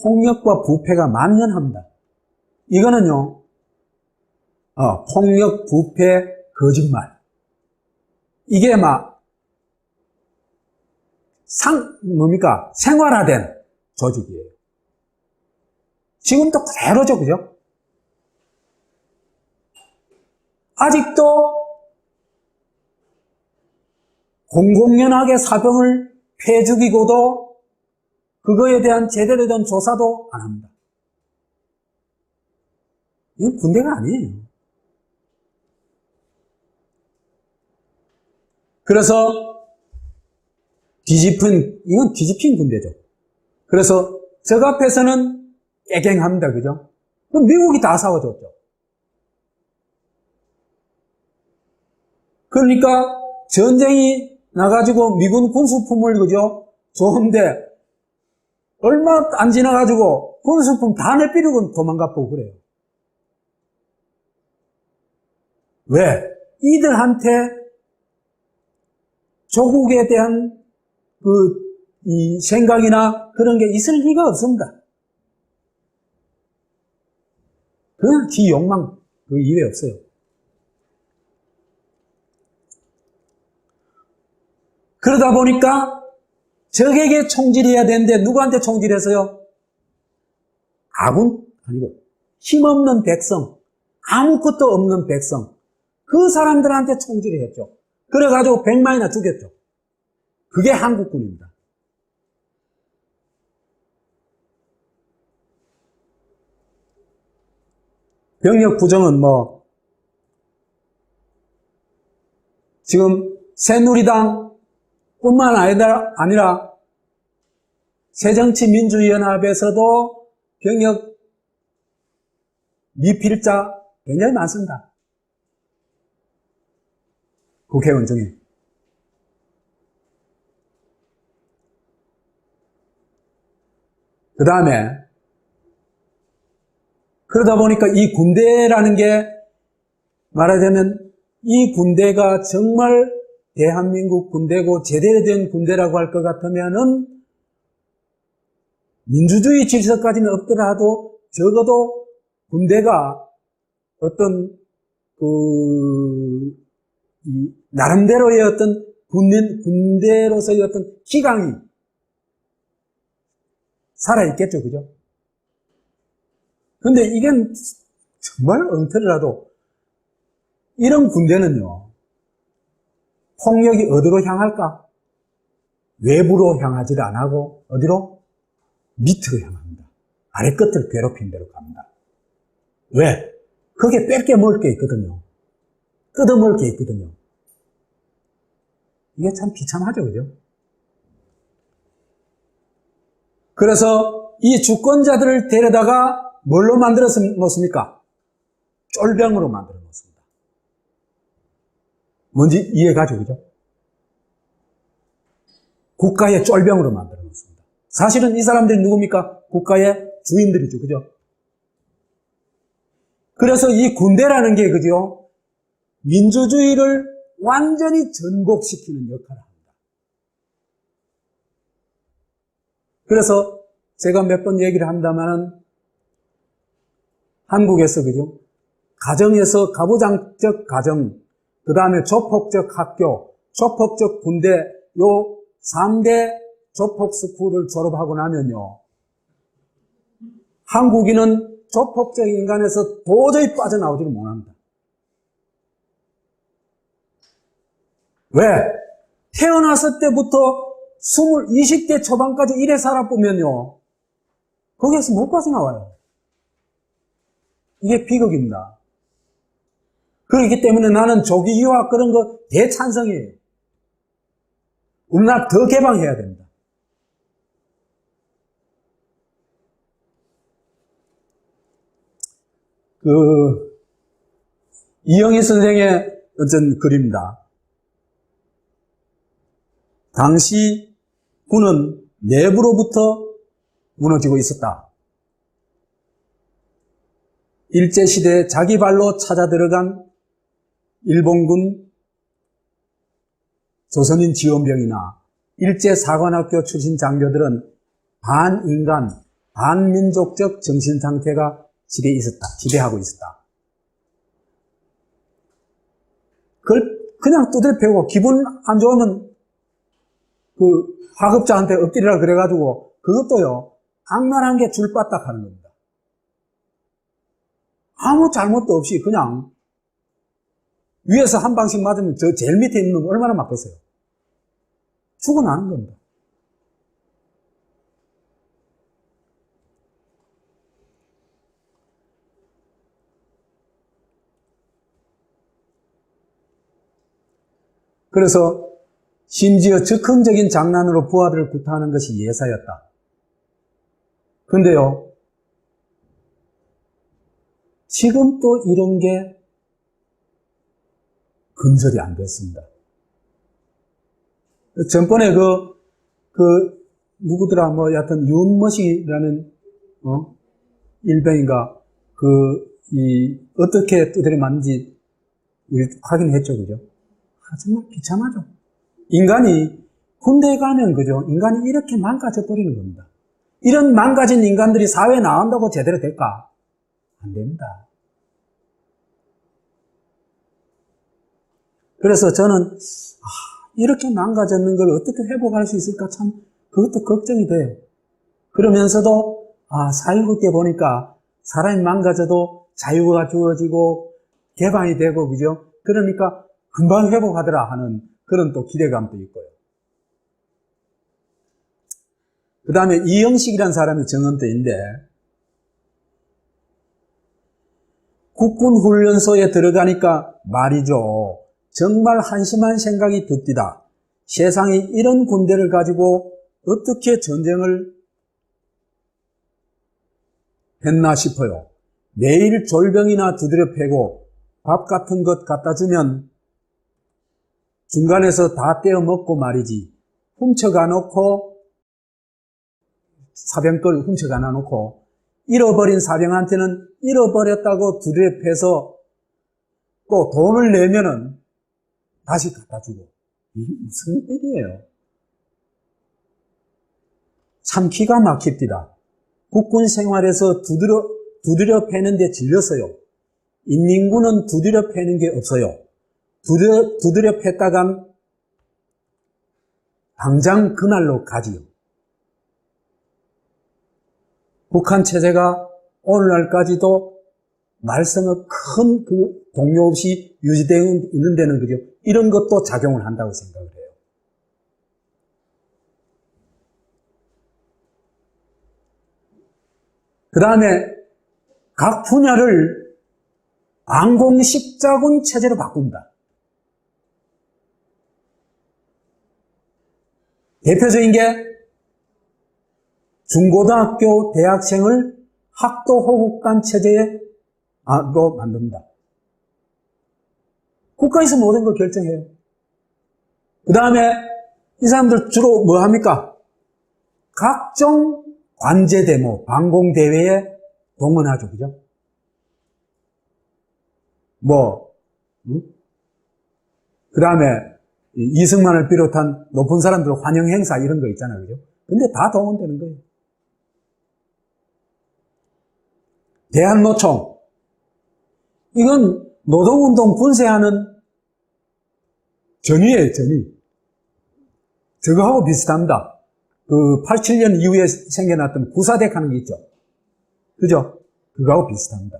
폭력과 부패가 만연합니다. 이거는요, 폭력, 부패, 거짓말. 이게 생활화된 조직이에요. 지금도 그대로죠, 그죠? 아직도 공공연하게 사병을 패 죽이고도 그거에 대한 제대로 된 조사도 안 합니다. 이건 군대가 아니에요. 그래서 이건 뒤집힌 군대죠. 그래서 적 앞에서는 깨갱합니다. 그죠? 그럼 미국이 다 싸워줬죠. 그러니까 전쟁이 나가지고 미군 군수품을, 그죠? 좋은데 얼마 안 지나가지고 군수품 다 내비리고 도망가고 그래요. 왜? 이들한테 조국에 대한 이 생각이나 그런 게 있을 리가 없습니다. 그건 지 욕망 그 이외에 없어요. 그러다 보니까 적에게 총질해야 되는데 누구한테 총질해서요? 아군? 아니고 힘없는 백성, 아무것도 없는 백성, 그 사람들한테 총질을 했죠. 그래가지고 100만이나 죽였죠. 그게 한국군입니다. 병력 구성은 뭐, 지금 새누리당 뿐만 아니라 새정치민주연합에서도 병력 미필자 굉장히 많습니다. 국회의원 중에. 그 다음에 그러다 보니까 이 군대라는 게 말하자면 이 군대가 정말 대한민국 군대고 제대로 된 군대라고 할 것 같으면은 민주주의 질서까지는 없더라도 적어도 군대가 어떤 나름대로의 어떤 군대로서의 어떤 기강이 살아있겠죠, 그죠? 근데 이게 정말 엉터리라도 이런 군대는요, 폭력이 어디로 향할까? 외부로 향하지를 안 하고, 어디로? 밑으로 향합니다. 아래 끝을 괴롭힌 대로 갑니다. 왜? 거기에 뺄 게 먹을 게 있거든요. 뜯어먹을 게 있거든요. 이게 참 비참하죠, 그죠? 그래서 이 주권자들을 데려다가 뭘로 만들어 놓습니까? 쫄병으로 만들어 놓습니다. 뭔지 이해가죠, 그죠? 국가의 쫄병으로 만들어 놓습니다. 사실은 이 사람들이 누굽니까? 국가의 주인들이죠, 그죠? 그래서 이 군대라는 게, 그죠? 민주주의를 완전히 전복시키는 역할을 합니다. 그래서 제가 몇 번 얘기를 합니다만은 한국에서, 그죠? 가정에서 가부장적 가정, 그 다음에 조폭적 학교, 조폭적 군대, 요 3대 조폭 스쿨을 졸업하고 나면요, 한국인은 조폭적 인간에서 도저히 빠져나오지를 못합니다. 왜? 태어났을 때부터 20대 초반까지 이래 살아보면요, 거기에서 못 빠져나와요. 이게 비극입니다. 그렇기 때문에 나는 조기 유학 그런 거 대찬성이에요. 우리나라 더 개방해야 됩니다. 이영희 선생의 어떤 글입니다. 당시 군은 내부로부터 무너지고 있었다. 일제시대에 자기 발로 찾아 들어간 일본군 조선인 지원병이나 일제사관학교 출신 장교들은 반인간, 반민족적 정신상태가 지배하고 있었다. 그걸 그냥 두드려 패고 기분 안 좋으면 하급자한테 엎드리라 그래가지고 그것도요, 악랄한 게 줄바딱 하는 겁니다. 아무 잘못도 없이 그냥 위에서 한 방씩 맞으면 저 제일 밑에 있는 놈 얼마나 맞겠어요? 죽어나는 겁니다. 그래서 심지어 즉흥적인 장난으로 부하들을 구타하는 것이 예사였다. 근데요, 지금 또 이런 게 근절이 안 됐습니다. 전번에 누구더라, 여하튼, 윤머식이라는, 일병인가, 어떻게 두드려 맞는지 우리 확인했죠, 그죠? 정말 비참하죠. 인간이, 군대에 가면, 그죠? 인간이 이렇게 망가져 버리는 겁니다. 이런 망가진 인간들이 사회에 나온다고 제대로 될까? 안 됩니다. 그래서 저는 이렇게 망가졌는 걸 어떻게 회복할 수 있을까 참 그것도 걱정이 돼요. 그러면서도 4.19 때 보니까 사람이 망가져도 자유가 주어지고 개방이 되고 그죠? 그러니까 금방 회복하더라 하는 그런 또 기대감도 있고요. 그 다음에 이영식이라는 사람이 정언도 있는데 국군 훈련소에 들어가니까 말이죠. 정말 한심한 생각이 듭디다. 세상에 이런 군대를 가지고 어떻게 전쟁을 했나 싶어요. 매일 졸병이나 두드려 패고 밥 같은 것 갖다 주면 중간에서 다 떼어 먹고 말이지. 훔쳐가 놓고, 사병 걸 훔쳐가 놓고, 잃어버린 사병한테는 잃어버렸다고 두드려 패서 또 돈을 내면은 다시 갖다 주고. 이게 무슨 일이에요? 참 기가 막힙니다. 국군 생활에서 두드려 패는 데 질렸어요. 인민군은 두드려 패는 게 없어요. 두드려 팼다간 당장 그날로 가지요. 북한 체제가 오늘날까지도 말썽의 큰 동요 없이 유지되어 있는 데는 그죠? 이런 것도 작용을 한다고 생각을 해요. 그 다음에 각 분야를 방공식자군 체제로 바꾼다. 대표적인 게 중고등학교 대학생을 학도 호국단 체제로 만든다. 국가에서 모든 걸 결정해요. 그 다음에 이 사람들 주로 뭐 합니까? 각종 관제대모, 방공대회에 동원하죠. 그죠? 그 다음에 이승만을 비롯한 높은 사람들 환영 행사 이런 거 있잖아요. 그죠? 근데 다 동원되는 거예요. 대한노총. 이건 노동운동 분쇄하는 전위예요, 전위. 저거하고 비슷합니다. 그 87년 이후에 생겨났던 구사대학 하는 게 있죠. 그죠? 그거하고 비슷합니다.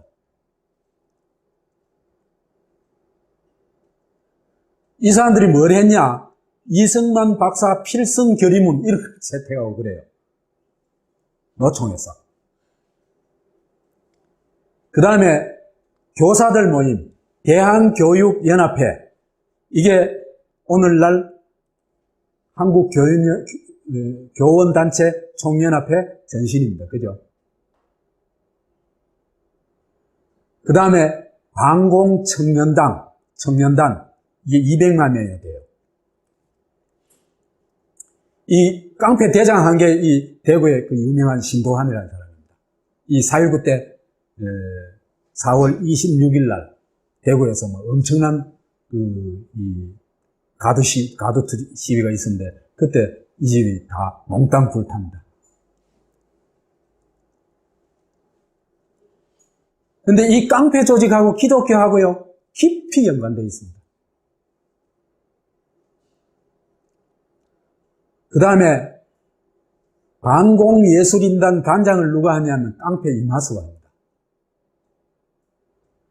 이 사람들이 뭘 했냐? 이승만 박사 필승 결의문 이렇게 채택하고 그래요. 노총에서. 그 다음에 교사들 모임, 대한교육연합회. 이게 오늘날 한국교원단체 총연합회 전신입니다. 그죠? 그 다음에 방공청년단. 이게 200만 명이 돼요. 이 깡패 대장한 게 이 대구의 그 유명한 신도환이라는 사람입니다. 이 4.19 때 4월 26일 날 대구에서 뭐 엄청난 가두 시위가 있었는데 그때 이 집이 다 몽땅 불탑니다. 근데 이 깡패 조직하고 기독교하고요 깊이 연관되어 있습니다. 그 다음에 방공예술인단 단장을 누가 하냐면 깡패 임하수가 합니다.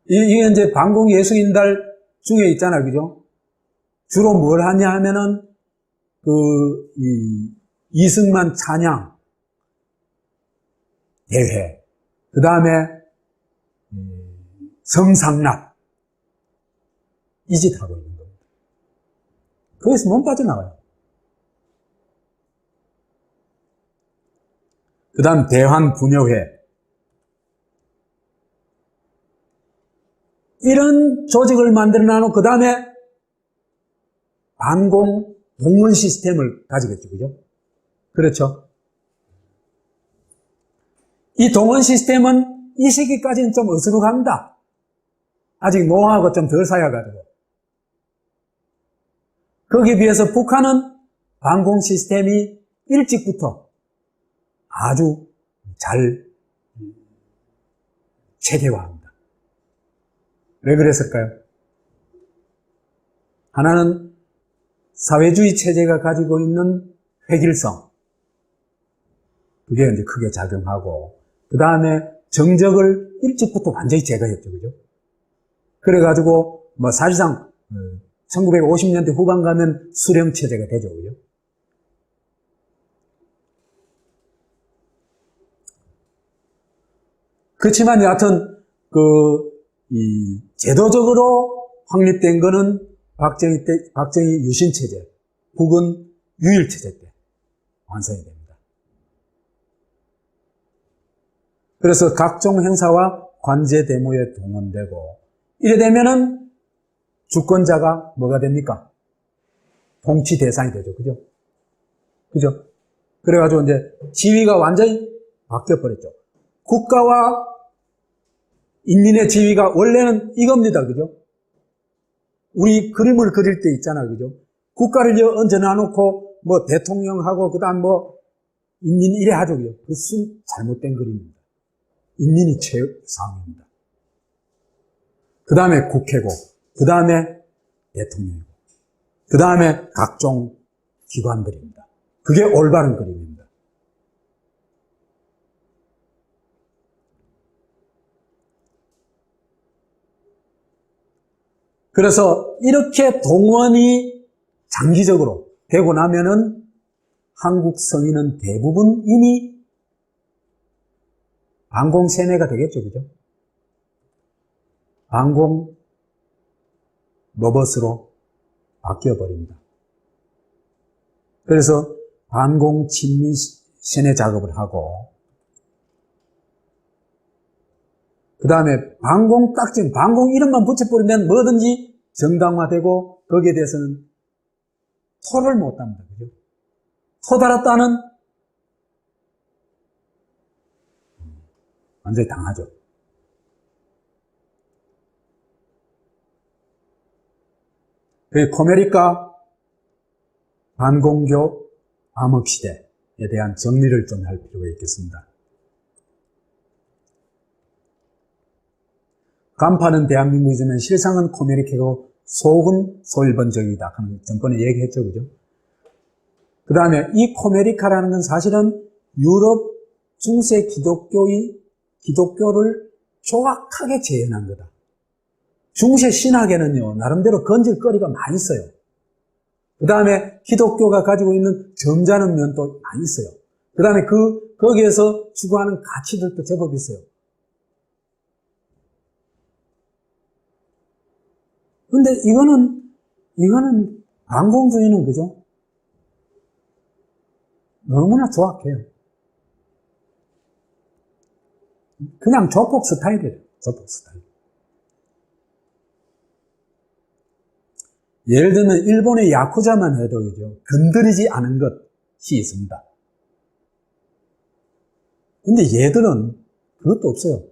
이게 이제 방공예술인단 중에 있잖아요. 그죠? 주로 뭘 하냐 하면은 이승만 찬양 대회, 그 다음에 성상납 이 짓 하고 있는 겁니다. 거기서 못 빠져나가요. 그 다음 대환분여회. 이런 조직을 만들어 놔놓고 그 다음에 반공 동원 시스템을 가지겠죠. 그죠? 그렇죠? 이 동원 시스템은 이 시기까지는 좀 어수룩합니다. 아직 노하우가 좀 덜 쌓여가지고. 거기에 비해서 북한은 반공 시스템이 일찍부터 아주 잘 체계화합니다. 왜 그랬을까요? 하나는 사회주의 체제가 가지고 있는 획일성. 그게 이제 크게 작용하고, 그 다음에 정적을 일찍부터 완전히 제거했죠. 그죠? 그래가지고, 사실상, 1950년대 후반 가면 수령 체제가 되죠. 그죠? 그렇지만 여하튼 이 제도적으로 확립된 거는 박정희 유신체제, 국은 유일체제 때 완성이 됩니다. 그래서 각종 행사와 관제 데모에 동원되고, 이래 되면은 주권자가 뭐가 됩니까? 통치 대상이 되죠. 그죠? 그죠? 그래가지고 이제 지위가 완전히 바뀌어버렸죠. 국가와 인민의 지위가 원래는 이겁니다. 그죠? 우리 그림을 그릴 때 있잖아. 그죠? 국가를 얹어놔놓고 뭐 대통령하고 그다음 뭐 인민 이래 하죠. 그죠? 그것은 잘못된 그림입니다. 인민이 최상입니다. 그 다음에 국회고, 그 다음에 대통령이고, 그 다음에 각종 기관들입니다. 그게 올바른 그림입니다. 그래서 이렇게 동원이 장기적으로 되고 나면은 한국 성인은 대부분 이미 반공세뇌가 되겠죠. 그죠? 반공 로봇으로 바뀌어버립니다. 그래서 반공 친미 세뇌 작업을 하고, 그 다음에 반공 딱지, 반공 이름만 붙여버리면 뭐든지 정당화되고, 거기에 대해서는 토를 못합니다. 그죠? 토 달았다는 완전히 당하죠. 그 코메리카 반공교 암흑시대에 대한 정리를 좀 할 필요가 있겠습니다. 간판은 대한민국이지만 실상은 코메리카고 속은 소일본적이다 하는 전번에 얘기했죠. 그죠? 그 다음에 이 코메리카라는 건 사실은 유럽 중세 기독교를 조악하게 재현한 거다. 중세 신학에는요, 나름대로 건질거리가 많이 있어요. 그 다음에 기독교가 가지고 있는 점잖은 면도 많이 있어요. 그 다음에 거기에서 추구하는 가치들도 제법 있어요. 근데 이거는 반공주의는 그죠? 너무나 조악해요. 그냥 조폭 스타일이에요. 조폭 스타일. 예를 들면 일본의 야쿠자만 해도 그죠? 건드리지 않은 것이 있습니다. 근데 얘들은 그것도 없어요.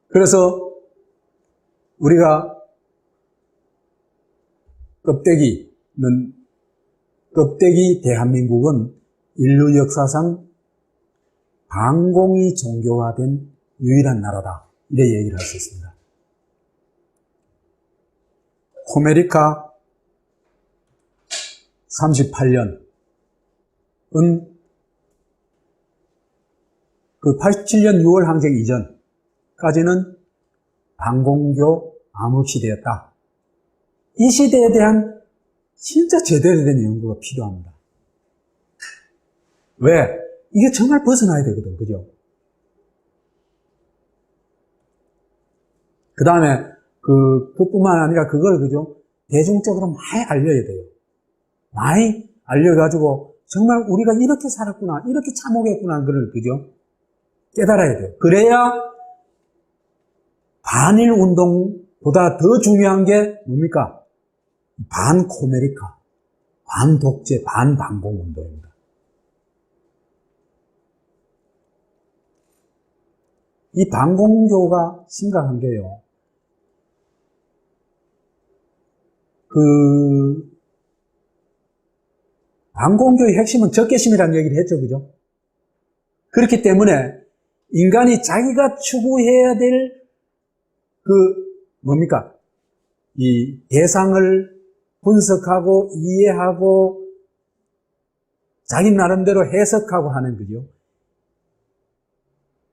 그래서 우리가 껍데기 대한민국은 인류 역사상 반공이 종교화된 유일한 나라다. 이래 얘기를 할 수 있습니다. 코메리카 38년은 그 87년 6월 항쟁 이전까지는 반공교 암흑시대였다. 이 시대에 대한 진짜 제대로 된 연구가 필요합니다. 왜? 이게 정말 벗어나야 되거든. 그죠? 그 다음에 그뿐만 아니라 그걸 그죠? 대중적으로 많이 알려야 돼요. 많이 알려가지고 정말 우리가 이렇게 살았구나, 이렇게 참혹했구나, 그걸 그죠? 깨달아야 돼요. 그래야 반일 운동보다 더 중요한 게 뭡니까? 반코메리카, 반독재, 반반공 운동입니다. 이 반공교가 심각한 게요. 반공교의 핵심은 적개심이라는 얘기를 했죠. 그죠? 그렇기 때문에 인간이 자기가 추구해야 될 뭡니까? 이 대상을 분석하고 이해하고 자기 나름대로 해석하고 하는 거죠.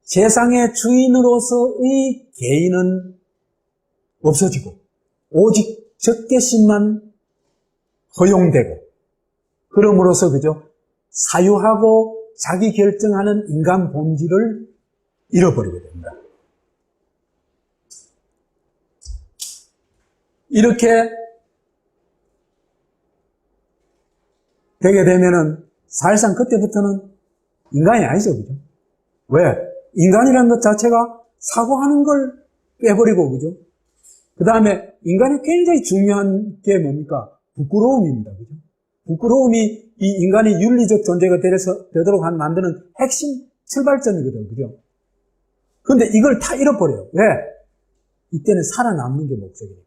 세상의 주인으로서의 개인은 없어지고 오직 적개심만 허용되고, 그럼으로써 그죠? 사유하고 자기 결정하는 인간 본질을 잃어버리게 됩니다. 이렇게 되게 되면은 사실상 그때부터는 인간이 아니죠, 그죠? 왜? 인간이라는 것 자체가 사고하는 걸 빼버리고, 그죠? 그 다음에 인간이 굉장히 중요한 게 뭡니까? 부끄러움입니다, 그죠? 부끄러움이 이 인간이 윤리적 존재가 되도록 만드는 핵심 출발점이거든, 그죠? 근데 이걸 다 잃어버려요. 왜? 이때는 살아남는 게 목적이니까.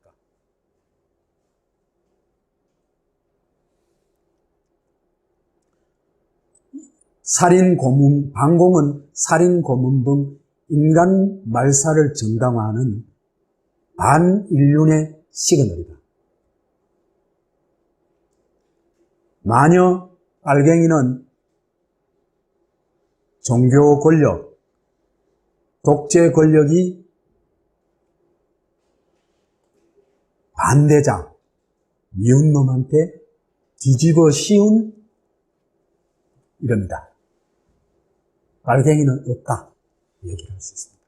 살인, 고문, 방공은 살인, 고문 등 인간 말살을 정당화하는 반인륜의 시그널이다. 마녀 빨갱이는 종교 권력, 독재 권력이 반대자, 미운 놈한테 뒤집어 씌운 이럽니다. 빨갱이는 없다. 얘기를 할 수 있습니다.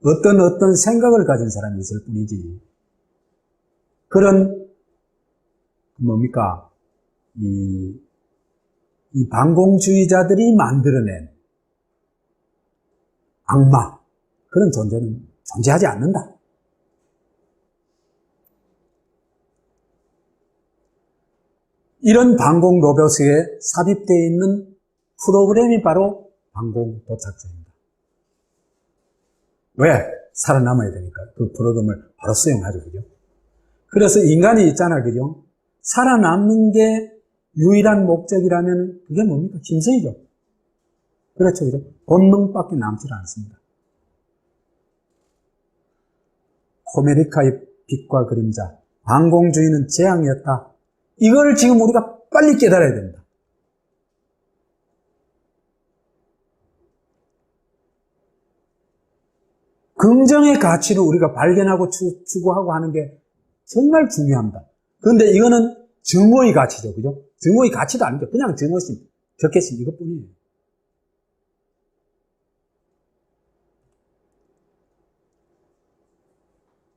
어떤 생각을 가진 사람이 있을 뿐이지, 그런, 뭡니까, 이 반공주의자들이 만들어낸 악마, 그런 존재는 존재하지 않는다. 이런 반공 로봇에 삽입되어 있는 프로그램이 바로 반공 도착자입니다. 왜? 살아남아야 되니까 그 프로그램을 바로 수용하죠, 그죠? 그래서 인간이 있잖아, 그죠? 살아남는 게 유일한 목적이라면 그게 뭡니까? 짐승이죠. 그렇죠, 그죠? 본능밖에 남질 않습니다. 코메리카의 빛과 그림자, 반공주의는 재앙이었다. 이걸 지금 우리가 빨리 깨달아야 됩니다. 긍정의 가치를 우리가 발견하고 추구하고 하는 게 정말 중요합니다. 그런데 이거는 정오의 가치죠, 그죠? 정오의 가치도 아니죠. 그냥 정오심, 적개심 이것뿐이에요.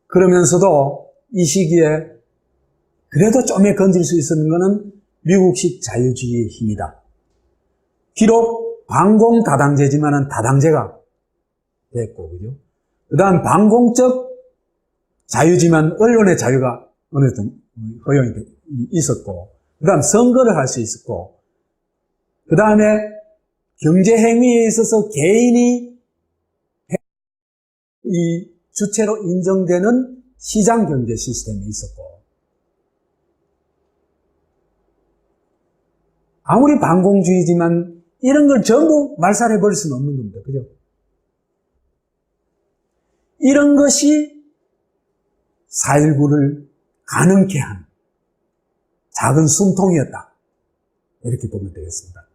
그러면서도 이 시기에 그래도 좀에 건질 수 있는 것은 미국식 자유주의의 힘이다. 비록 반공 다당제지만은 다당제가 됐고, 그죠? 그 다음 반공적 자유지만 언론의 자유가 어느 정도 허용이 있었고, 그 다음 선거를 할 수 있었고, 그 다음에 경제행위에 있어서 개인이 이 주체로 인정되는 시장경제 시스템이 있었고, 아무리 반공주의지만 이런 걸 전부 말살해버릴 수는 없는 겁니다. 그죠? 이런 것이 4.19를 가능케 한 작은 숨통이었다. 이렇게 보면 되겠습니다.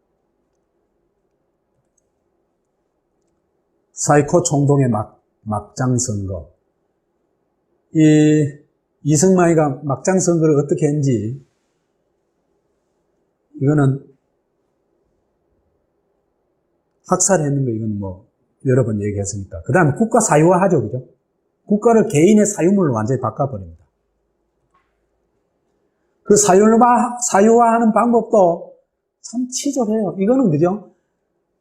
사이코 총동의 막장 선거. 이승만이가 막장 선거를 어떻게 했는지, 이거는 학살했는 거, 이건 뭐 여러 번 얘기했으니까. 그 다음에 국가 사유화하죠, 그죠? 국가를 개인의 사유물로 완전히 바꿔버립니다. 그 사유화하는 방법도 참 치졸해요. 이거는 그죠?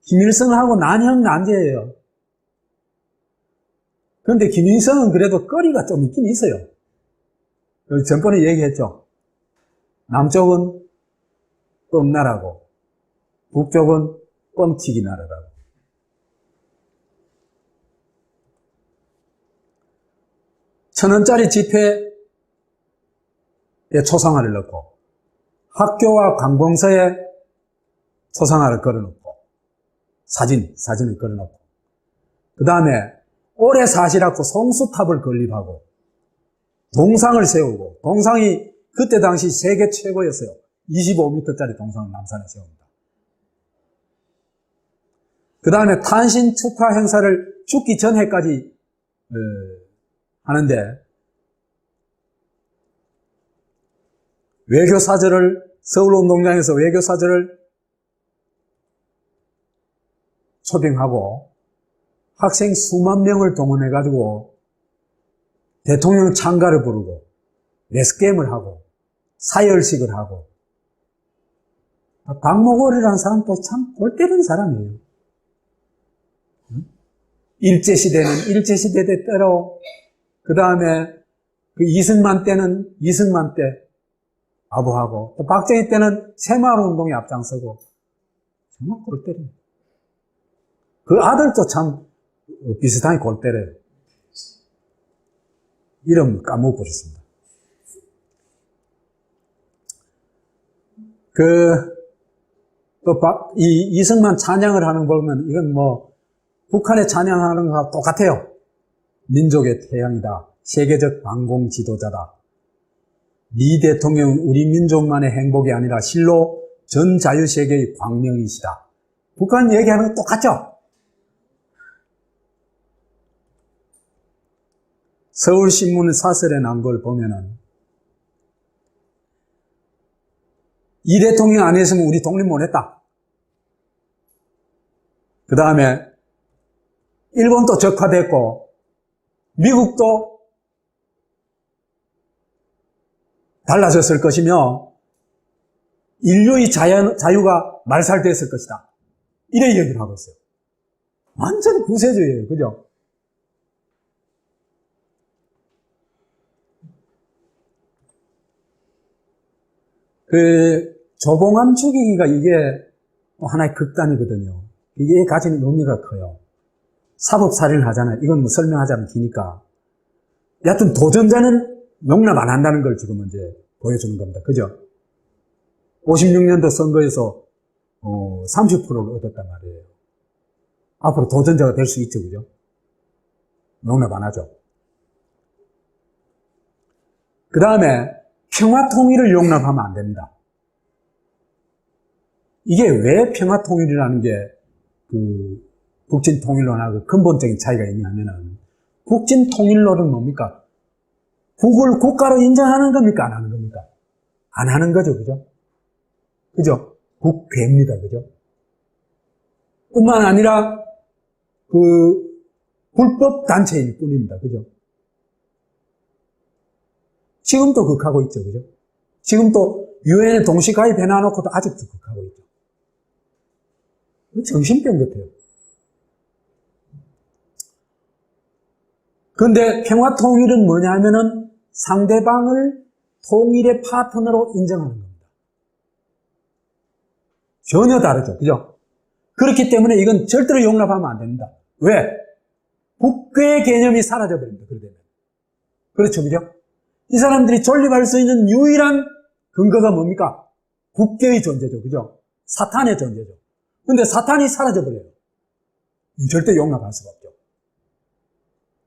김일성하고 난형난제예요. 그런데 김일성은 그래도 거리가 좀 있긴 있어요. 전번에 얘기했죠. 남쪽은 뻥나라고, 북쪽은 뻥튀기 나라라고. $1,000원짜리 지폐에 초상화를 넣고, 학교와 관공서에 초상화를 걸어놓고, 사진을 걸어놓고, 그 다음에 오래 사시라고 송수탑을 건립하고, 동상을 세우고, 동상이 그때 당시 세계 최고였어요. 25m짜리 동상을 남산에 세웁니다. 그 다음에 탄신 축하 행사를 죽기 전해까지 하는데, 외교사절을, 서울운동장에서 외교사절을 초빙하고 학생 수만 명을 동원해가지고 대통령 찬가를 부르고 레스게임을 하고 사열식을 하고 박목월이라는 사람도 참 골 때리는 사람이에요. 일제시대는 일제시대 때로 그 다음에 그 이승만 때는 이승만 때 아부하고 또 박정희 때는 새마을운동에 앞장서고 정말 골 때려요. 그 아들도 참 비슷하게 골 때려요. 이름 까먹어버렸습니다. 이승만 찬양을 하는 거 보면 이건 뭐 북한의 찬양하는 거와 똑같아요. 민족의 태양이다. 세계적 반공 지도자다. 미 대통령은 우리 민족만의 행복이 아니라 실로 전 자유세계의 광명이시다. 북한 얘기하는 거 똑같죠? 서울신문 사설에 난 걸 보면은 이 대통령 안 했으면 우리 독립 못 했다. 그 다음에 일본도 적화됐고 미국도 달라졌을 것이며 인류의 자유가 말살됐을 것이다. 이래 얘기를 하고 있어요. 완전 구세주예요. 그죠? 조봉암 죽이기가 이게 또 하나의 극단이거든요. 이게 가지는 의미가 커요. 사법살인을 하잖아요. 이건 뭐 설명하자면 기니까. 여하튼 도전자는 용납 안 한다는 걸 지금 이제 보여주는 겁니다. 그죠? 56년도 선거에서 30%를 얻었단 말이에요. 앞으로 도전자가 될 수 있죠. 그죠? 용납 안 하죠. 그 다음에 평화통일을 용납하면 안 됩니다. 이게 왜 평화통일이라는 게 북진통일론하고 근본적인 차이가 있냐면은 북진통일론은 뭡니까? 북을 국가로 인정하는 겁니까? 안 하는 겁니까? 안 하는 거죠. 그죠? 그죠? 국괴입니다. 그죠? 뿐만 아니라 불법 단체일 뿐입니다. 그죠? 지금도 극하고 있죠. 그죠? 지금도 유엔에 동시 가입해 놔놓고도 아직도 극하고 있죠. 정신병 같아요. 그런데 평화통일은 뭐냐 하면은 상대방을 통일의 파트너로 인정하는 겁니다. 전혀 다르죠. 그죠? 그렇기 때문에 이건 절대로 용납하면 안 됩니다. 왜? 국괴 개념이 사라져버립니다. 그러면. 그렇죠. 그죠? 이 사람들이 존립할 수 있는 유일한 근거가 뭡니까? 국괴의 존재죠. 그죠? 사탄의 존재죠. 근데 사탄이 사라져버려요. 절대 용납할 수가 없죠.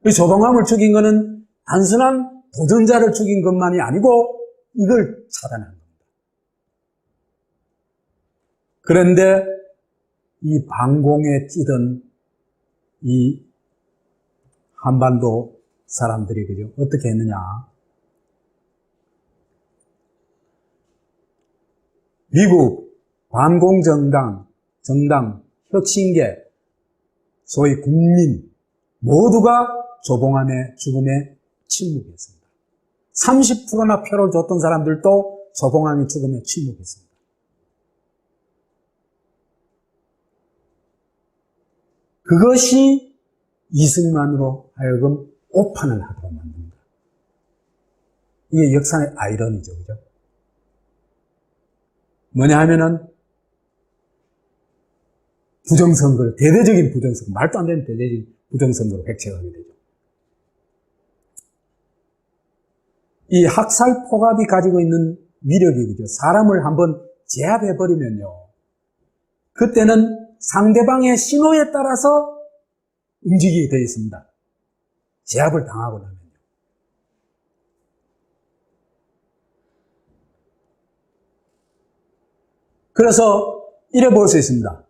이 조봉암을 죽인 거는 단순한 도전자를 죽인 것만이 아니고 이걸 차단한 겁니다. 그런데 이 반공에 찌든 이 한반도 사람들이 그죠? 어떻게 했느냐? 미국 반공정당, 혁신계, 소위 국민 모두가 조봉암의 죽음에 침묵했습니다. 30%나 표를 줬던 사람들도 조봉암의 죽음에 침묵했습니다. 그것이 이승만으로 하여금 오판을 하도록 만듭니다. 이게 역사의 아이러니죠. 그죠? 뭐냐 하면은 부정선거를, 대대적인 부정선거, 말도 안 되는 대대적인 부정선거로 획책하게 되죠. 이 학살포갑이 가지고 있는 위력이 그죠? 사람을 한번 제압해버리면요. 그때는 상대방의 신호에 따라서 움직이게 되어 있습니다. 제압을 당하고 나면요. 그래서 이래 볼 수 있습니다.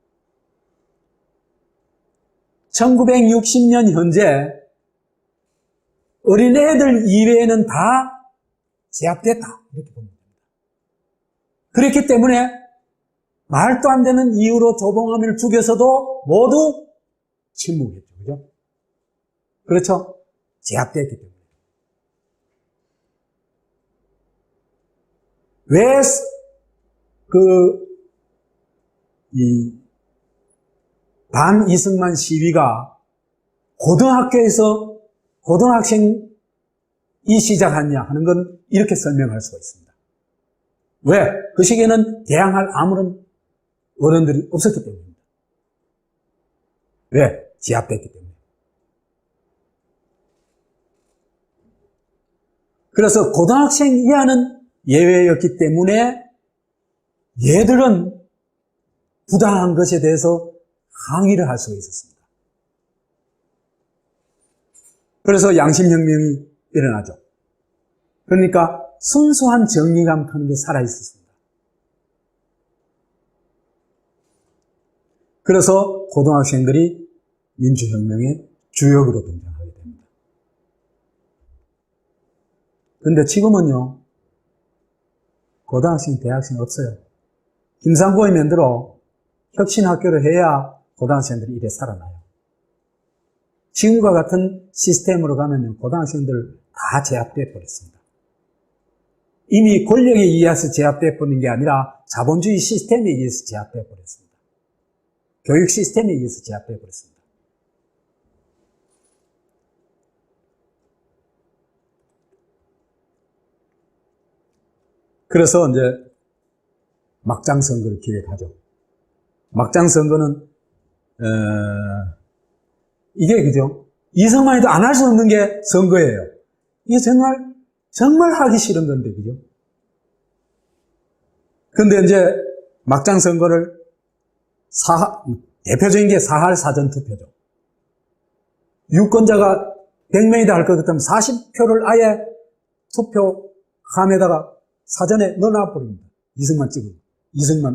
1960년 현재 어린애들 이외에는 다 제압됐다. 이렇게 봅니다. 그렇기 때문에 말도 안 되는 이유로 조봉암을 죽여서도 모두 침묵했죠. 그죠? 그렇죠? 제압됐기 때문에. 왜, 반 이승만 시위가 고등학교에서 고등학생이 시작했냐 하는 건 이렇게 설명할 수가 있습니다. 왜? 그 시기에는 대항할 아무런 어른들이 없었기 때문입니다. 왜? 제압됐기 때문에. 그래서 고등학생 이하는 예외였기 때문에 얘들은 부당한 것에 대해서 항의를 할 수가 있었습니다. 그래서 양심혁명이 일어나죠. 그러니까 순수한 정의감 하는 게 살아있었습니다. 그래서 고등학생들이 민주혁명의 주역으로 등장하게 됩니다. 그런데 지금은요, 고등학생, 대학생 없어요. 김상고의 면대로 혁신학교를 해야 고등학생들이 이래 살아나요. 지금과 같은 시스템으로 가면 고등학생들 다 제압돼 버렸습니다. 이미 권력에 의해서 제압돼 버린 게 아니라 자본주의 시스템에 의해서 제압돼 버렸습니다. 교육 시스템에 의해서 제압돼 버렸습니다. 그래서 이제 막장 선거를 기획하죠. 막장 선거는 이게 그죠? 이승만이도 안 할 수 없는 게 선거예요. 이게 정말 하기 싫은 건데, 그죠? 근데 이제 막장 선거를 대표적인 게 사할 사전투표죠. 유권자가 100명이다 할 것 같으면 40표를 아예 투표함에다가 사전에 넣어놔 버립니다. 이승만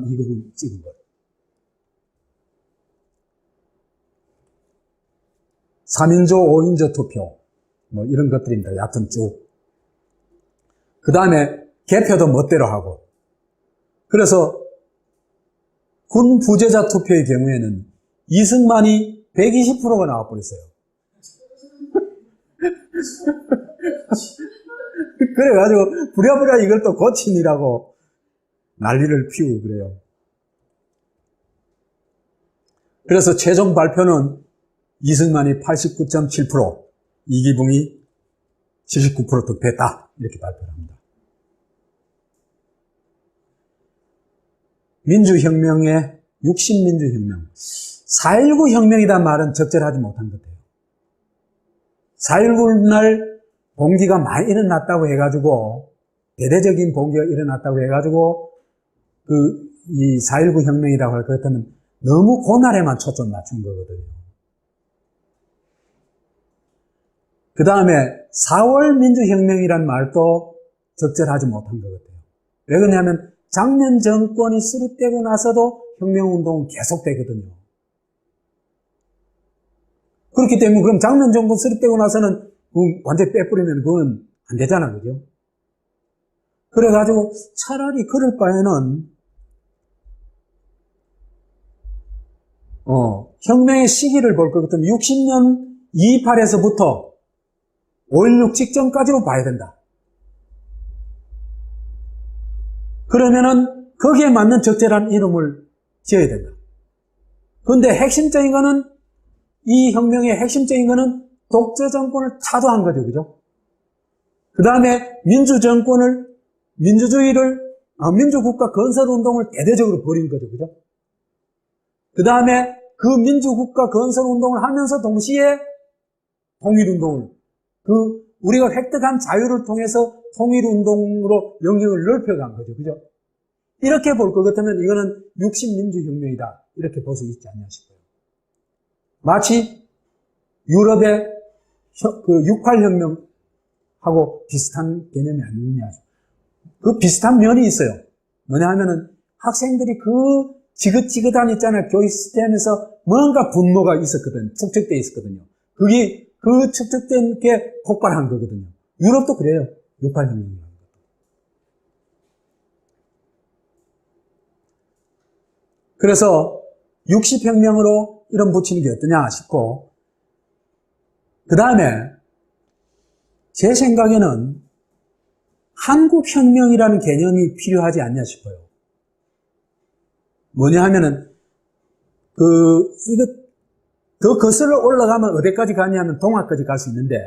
이거분 찍은 거. 3인조, 5인조 투표, 뭐 이런 것들입니다. 얕은 쭉. 그 다음에 개표도 멋대로 하고. 그래서 군 부재자 투표의 경우에는 이승만이 120%가 나와버렸어요. 그래가지고 부랴부랴 이걸 또 고치니라고 난리를 피우고 그래요. 그래서 최종 발표는 이승만이 89.7%, 이기붕이 79% 득표했다. 이렇게 발표를 합니다. 민주혁명의 60민주혁명. 4.19 혁명이란 말은 적절하지 못한 것 같아요. 4.19 날 봉기가 많이 일어났다고 해가지고, 대대적인 봉기가 일어났다고 해가지고, 이 4.19 혁명이라고 할 것 같으면 너무 그날에만 초점 맞춘 거거든요. 그 다음에 4월 민주혁명이란 말도 적절하지 못한 것 같아요. 왜 그러냐면 장면 정권이 수립되고 나서도 혁명운동은 계속되거든요. 그렇기 때문에 그럼 장면 정권 수립되고 나서는 완전히 빼버리면 그건 안 되잖아, 그죠? 그래가지고 차라리 그럴 바에는 혁명의 시기를 볼 것 같으면 60년 2.28에서부터 5.16 직전까지로 봐야 된다. 그러면은 거기에 맞는 적절한 이름을 지어야 된다. 그런데 핵심적인 거는, 이 혁명의 핵심적인 거는 독재 정권을 타도한 거죠. 그죠? 그 다음에 민주국가 건설 운동을 대대적으로 벌인 거죠. 그죠? 그 다음에 그 민주국가 건설 운동을 하면서 동시에 통일운동을, 우리가 획득한 자유를 통해서 통일운동으로 영역을 넓혀간 거죠. 그죠? 이렇게 볼 것 같으면 이거는 60민주혁명이다. 이렇게 볼 수 있지 않냐 싶어요. 마치 유럽의 68혁명하고 비슷한 개념이 아니냐. 그 비슷한 면이 있어요. 뭐냐 하면은 학생들이 지긋지긋한 있잖아요. 교육 시스템에서 뭔가 분노가 있었거든요. 축적되어 있었거든요. 그게 그 축적된 게 폭발한 거거든요. 유럽도 그래요. 68혁명이라는 것도. 그래서 60혁명으로 이름 붙이는 게 어떠냐 싶고, 그 다음에 제 생각에는 한국혁명이라는 개념이 필요하지 않냐 싶어요. 뭐냐 하면은, 이거 더 거슬러 올라가면 어디까지 가냐면 동화까지 갈 수 있는데,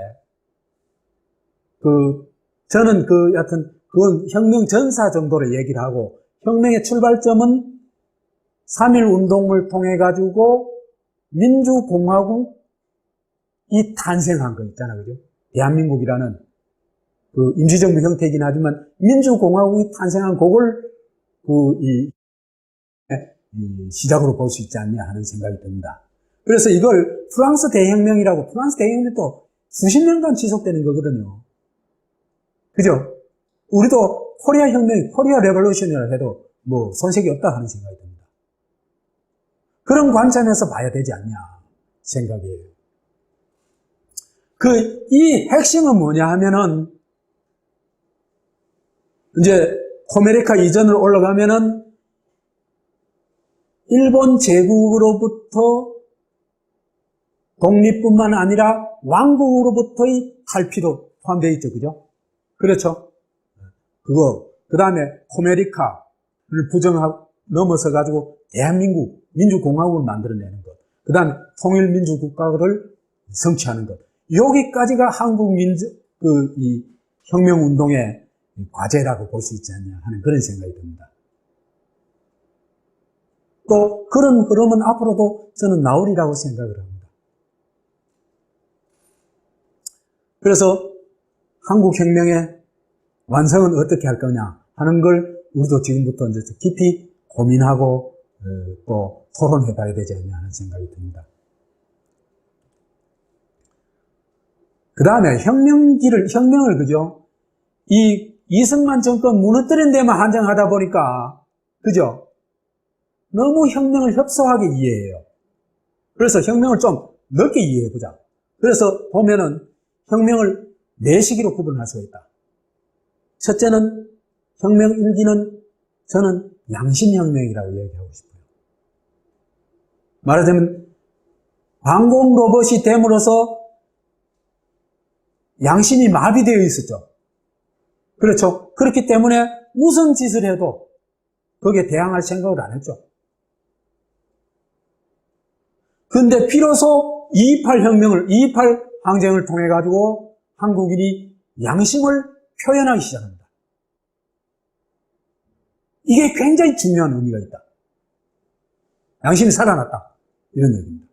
저는 여하튼, 그건 혁명 전사 정도로 얘기를 하고, 혁명의 출발점은 3.1 운동을 통해가지고 민주공화국이 탄생한 거 있잖아요. 그죠? 대한민국이라는 임시정부 형태이긴 하지만 민주공화국이 탄생한 그걸 시작으로 볼 수 있지 않냐 하는 생각이 듭니다. 그래서 이걸 프랑스 대혁명이라고, 프랑스 대혁명도 수십 년간 지속되는 거거든요. 그죠? 우리도 코리아 혁명, 코리아 레볼루션이라 해도 뭐 손색이 없다 하는 생각이 듭니다. 그런 관점에서 봐야 되지 않냐 생각이에요. 이 핵심은 뭐냐 하면은, 이제 코메리카 이전을 올라가면은 일본 제국으로부터 독립뿐만 아니라 왕국으로부터의 탈피도 포함되어 있죠. 그죠? 그렇죠? 그 다음에 코메리카를 부정하고 넘어서 가지고 대한민국, 민주공화국을 만들어내는 것. 그 다음에 통일민주국가를 성취하는 것. 여기까지가 이 혁명운동의 과제라고 볼 수 있지 않냐 하는 그런 생각이 듭니다. 또 그런 흐름은 앞으로도 저는 나오리라고 생각을 합니다. 그래서 한국혁명의 완성은 어떻게 할 거냐 하는 걸 우리도 지금부터 이제 깊이 고민하고 또 토론해 봐야 되지 않냐 하는 생각이 듭니다. 그 다음에 혁명을, 그죠? 이승만 정권 무너뜨린 데만 한정하다 보니까, 그죠? 너무 혁명을 협소하게 이해해요. 그래서 혁명을 좀 넓게 이해해보자. 그래서 보면은 혁명을 4시기로 구분할 수가 있다. 첫째는, 혁명 1기는 저는 양심혁명이라고 얘기하고 싶어요. 말하자면, 방공 로봇이 됨으로써 양심이 마비되어 있었죠. 그렇죠. 그렇기 때문에 무슨 짓을 해도 거기에 대항할 생각을 안 했죠. 근데 비로소 2.28 항쟁을 통해 가지고 한국인이 양심을 표현하기 시작합니다. 이게 굉장히 중요한 의미가 있다. 양심이 살아났다. 이런 얘기입니다.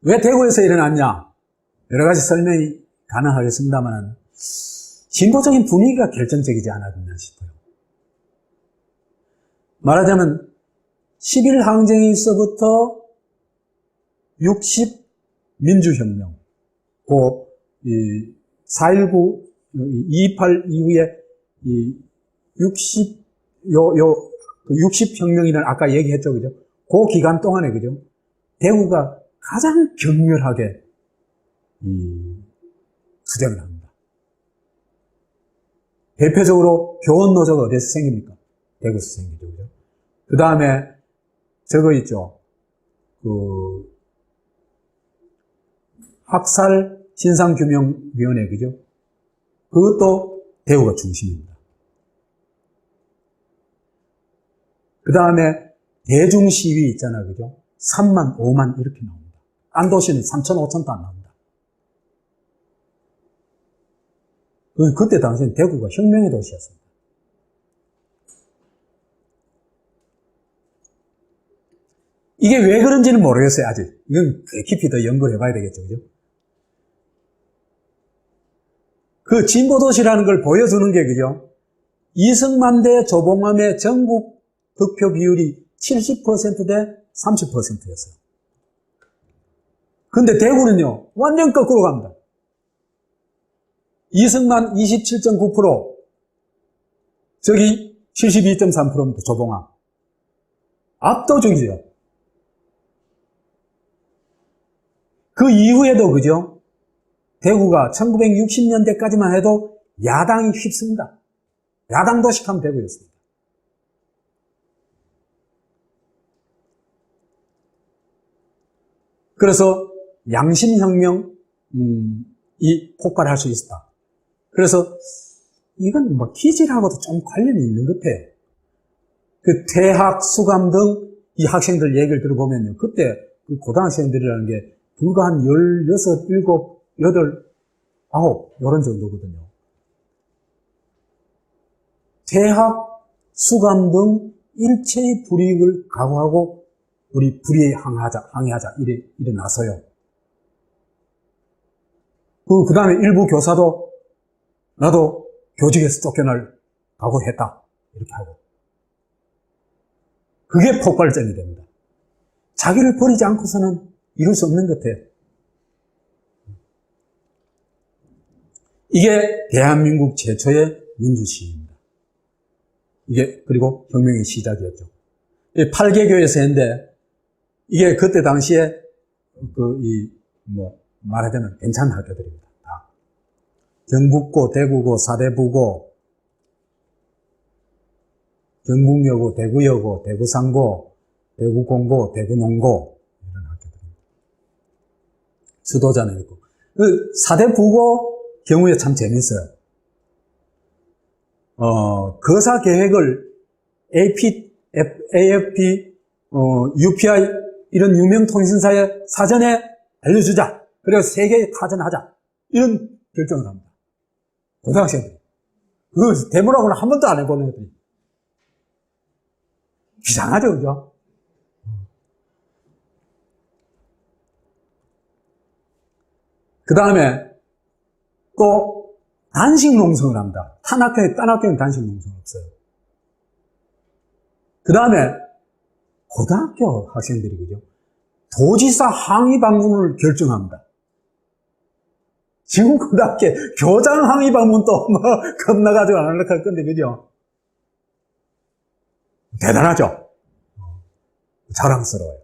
왜 대구에서 일어났냐? 여러 가지 설명이 가능하겠습니다만 진보적인 분위기가 결정적이지 않았나 싶어요. 말하자면 11항쟁에서부터 60 민주혁명, 4.19, 2.28 이후에 60 혁명이라는 아까 얘기했죠, 그죠? 그 기간 동안에, 그죠? 대구가 가장 격렬하게 투쟁을 합니다. 대표적으로 교원노조가 어디서 생깁니까? 대구에서 생기죠. 그죠? 그 다음에 저거 있죠. 학살 진상규명위원회, 그죠? 그것도 대구가 중심입니다. 그 다음에 대중시위 있잖아요, 그죠? 3만, 5만 이렇게 나옵니다. 딴 도시는 3천, 5천도 안 나옵니다. 그때 당시엔 대구가 혁명의 도시였습니다. 이게 왜 그런지는 모르겠어요, 아직. 이건 깊이 더 연구를 해봐야 되겠죠, 그죠? 그 진보도시라는 걸 보여주는 게, 그죠? 이승만 대 조봉암의 전국 득표 비율이 70% 대 30%였어요. 근데 대구는요, 완전 거꾸로 갑니다. 이승만 27.9%, 저기 72.3%입니다, 조봉암. 압도적이죠. 그 이후에도, 그죠? 대구가 1960년대까지만 해도 야당이 휩습니다. 야당도식하면 되고였습니다. 그래서 양심혁명이 폭발할 수 있었다. 그래서 이건 뭐 기질하고도 좀 관련이 있는 것 같아요. 그 퇴학, 수감 등 이 학생들 얘기를 들어보면요. 그때 그 고등학생들이라는 게 불과 한 16, 7, 8, 9, 이런 정도거든요. 퇴학, 수감 등 일체의 불이익을 각오하고 우리 불의에 항의하자, 이래 나서요. 그 다음에 일부 교사도 나도 교직에서 쫓겨날 각오했다. 이렇게 하고. 그게 폭발점이 됩니다. 자기를 버리지 않고서는 이룰 수 없는 것 같아요. 이게 대한민국 최초의 민주시위입니다. 이게, 그리고 혁명의 시작이었죠. 8개교에서 했는데, 이게 그때 당시에, 말하자면 괜찮은 학교들입니다. 다. 경북고, 대구고, 사대부고, 경북여고, 대구여고, 대구상고, 대구공고, 대구농고, 이런 학교들입니다. 지도자는 있고. 그 사대부고 경우에 참 재밌어요. 거사 계획을 AFP, UPI, 이런 유명 통신사에 사전에 알려주자. 그래서 세계에 타전하자. 이런 결정을 합니다. 고등학생들이. 그거 대물학원을 한 번도 안 해보는 애들이. 이상하죠, 그죠? 그 다음에 또 단식 농성을 합니다. 딴 학교는 단식 농성 없어요. 그 다음에 고등학교 학생들이, 그죠? 도지사 항의 방문을 결정합니다. 지금 고등학교 교장 항의 방문도 겁나가지고 안 하려고 할 건데, 그죠? 대단하죠? 자랑스러워요.